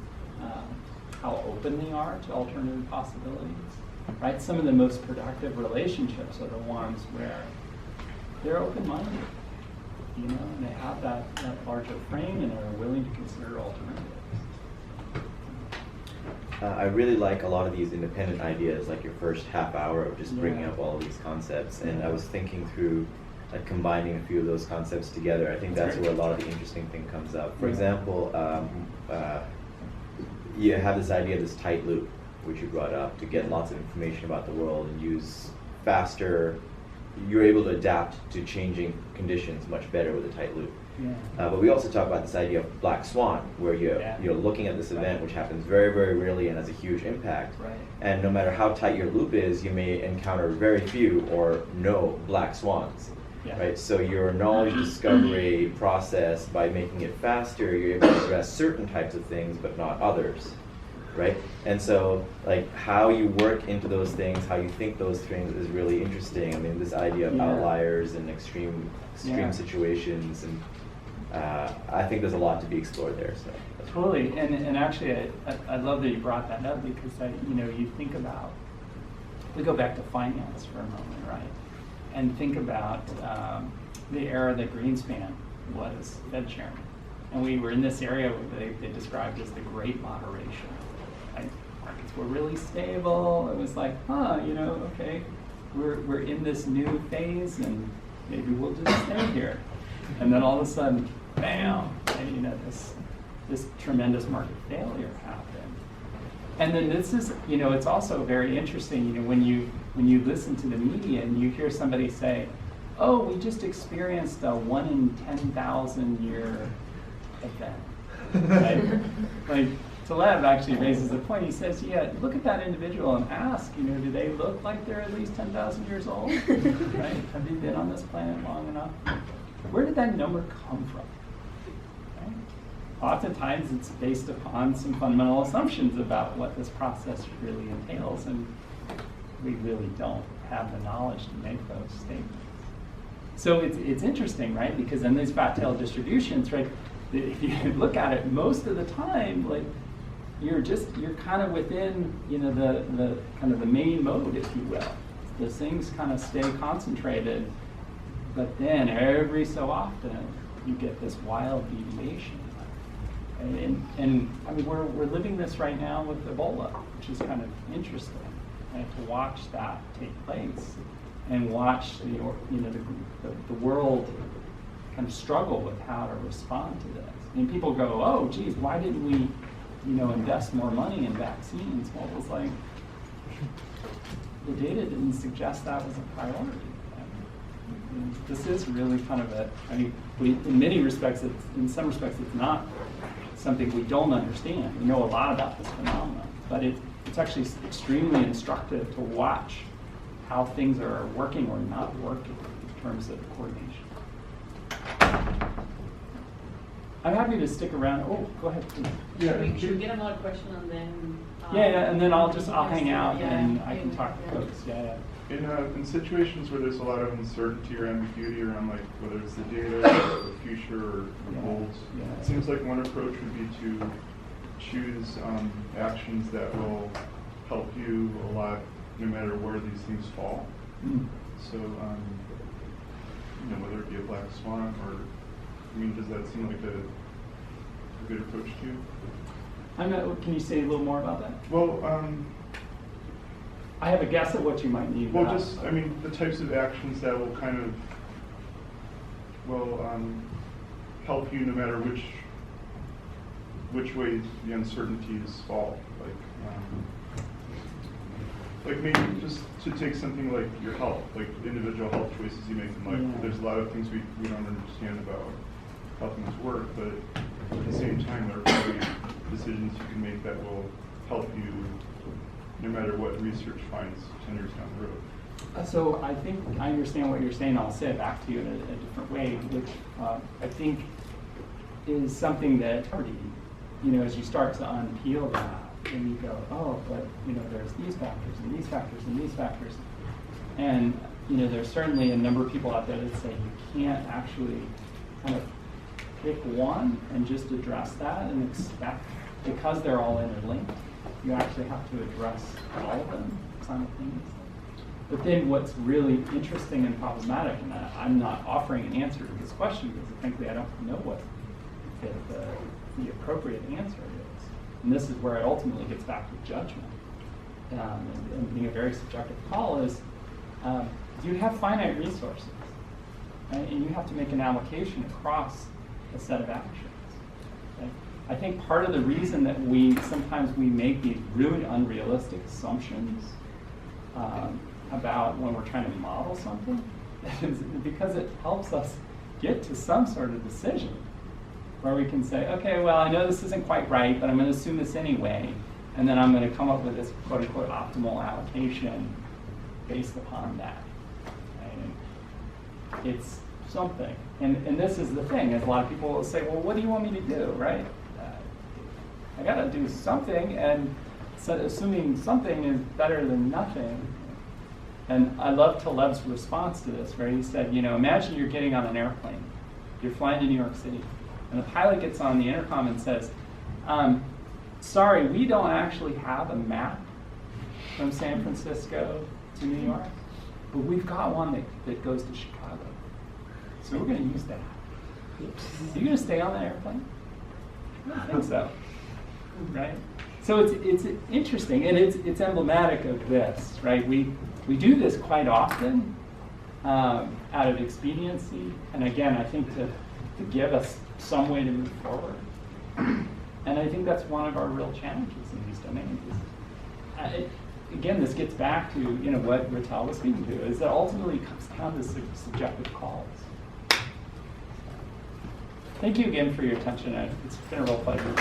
how open they are to alternative possibilities, right? Some of the most productive relationships are the ones where they're open-minded, and they have that larger frame and are willing to consider alternatives. I really like a lot of these independent ideas, like your first half hour of just bringing up all of these concepts. And I was thinking through like combining a few of those concepts together. I think that's where a lot of the interesting thing comes up. For example, you have this idea of this tight loop, which you brought up, to get lots of information about the world and use faster. You're able to adapt to changing conditions much better with a tight loop. But we also talk about this idea of black swan, where you're looking at this event, which happens very, very rarely and has a huge impact. And no matter how tight your loop is, you may encounter very few or no black swans. Right? So your knowledge discovery process, by making it faster, you're able to address certain types of things, but not others. Right? And so, like, how you work into those things, how you think those things is really interesting. I mean, this idea of outliers and extreme situations, and I think there's a lot to be explored there. So totally, and actually, I love that you brought that up, because you think about, we go back to finance for a moment, right? And think about the era that Greenspan was Fed chairman, and we were in this area where they described as the Great Moderation. Right? Markets were really stable. It was like, okay, we're in this new phase, and maybe we'll just stay here. And then all of a sudden, bam! And this tremendous market failure happened. And then this is, it's also very interesting. When you listen to the media and you hear somebody say, "Oh, we just experienced a 1 in 10,000 year event," right? Like, Taleb actually raises a point. He says, look at that individual and ask, do they look like they're at least 10,000 years old? Right? Have they been on this planet long enough? Where did that number come from? Right? Oftentimes it's based upon some fundamental assumptions about what this process really entails, and we really don't have the knowledge to make those statements. So it's interesting, right? Because in these fat tail distributions, right, if you look at it, most of the time, like, you're kind of within, the kind of the main mode, if you will. The things kind of stay concentrated, but then every so often you get this wild deviation. And I mean, we're living this right now with Ebola, which is kind of interesting, right? To watch that take place and watch the world kind of struggle with how to respond to this. I mean, people go, "Oh, geez, why didn't we, invest more money in vaccines?" Well, it was like, the data didn't suggest that was a priority. And this is really kind of in many respects, in some respects, it's not something we don't understand. We know a lot about this phenomenon, but it's actually extremely instructive to watch how things are working or not working in terms of coordination. I'm happy to stick around. Oh, go ahead, please. Should we get another question and then? Yeah, and then I'll hang out Yeah, and I can talk to yeah. folks. Yeah. In situations where there's a lot of uncertainty or ambiguity around like whether it's the data, or the future, or the goals, it seems like one approach would be to choose actions that will help you a lot, no matter where these things fall. Mm. So, whether it be a black swan or, does that seem like a good approach to you? Can you say a little more about that? Well, I have a guess at what you might need. well, just, the types of actions that will kind of, help you no matter which way the uncertainties fall. Like maybe just to take something like your health, like individual health choices you make in life. Yeah. There's a lot of things we don't understand about how things work, but at the same time, there are probably decisions you can make that will help you no matter what research finds 10 years down the road. So I think I understand what you're saying. I'll say it back to you in a different way, which I think is something that, as you start to unpeel that, and you go, oh, but there's these factors and these factors and these factors, and there's certainly a number of people out there that say you can't actually kind of pick one and just address that and expect, because they're all interlinked, you actually have to address all of them simultaneously. But then what's really interesting and problematic, and I'm not offering an answer to this question because frankly I don't know what the appropriate answer is. And this is where it ultimately gets back to judgment. And being a very subjective call is, you have finite resources, right? And you have to make an allocation across a set of actions. Okay? I think part of the reason that sometimes we make these really unrealistic assumptions about when we're trying to model something is because it helps us get to some sort of decision where we can say, okay, well, I know this isn't quite right, but I'm going to assume this anyway, and then I'm going to come up with this quote-unquote optimal allocation based upon that. Right? And it's something. And this is the thing, is a lot of people will say, well, what do you want me to do, right? I got to do something, and so assuming something is better than nothing. And I love Taleb's response to this, where he said, imagine you're getting on an airplane. You're flying to New York City. And the pilot gets on the intercom and says, sorry, we don't actually have a map from San Francisco to New York, but we've got one that goes to Chicago. So we're going to use that. Are you going to stay on that airplane? I don't think so. Right? So it's interesting, and it's emblematic of this, right? We do this quite often out of expediency, and again, I think to give us some way to move forward. And I think that's one of our real challenges in these domains. Again, this gets back to what Rattel was speaking to, is that ultimately it comes down to subjective calls. Thank you again for your attention. It's been a real pleasure.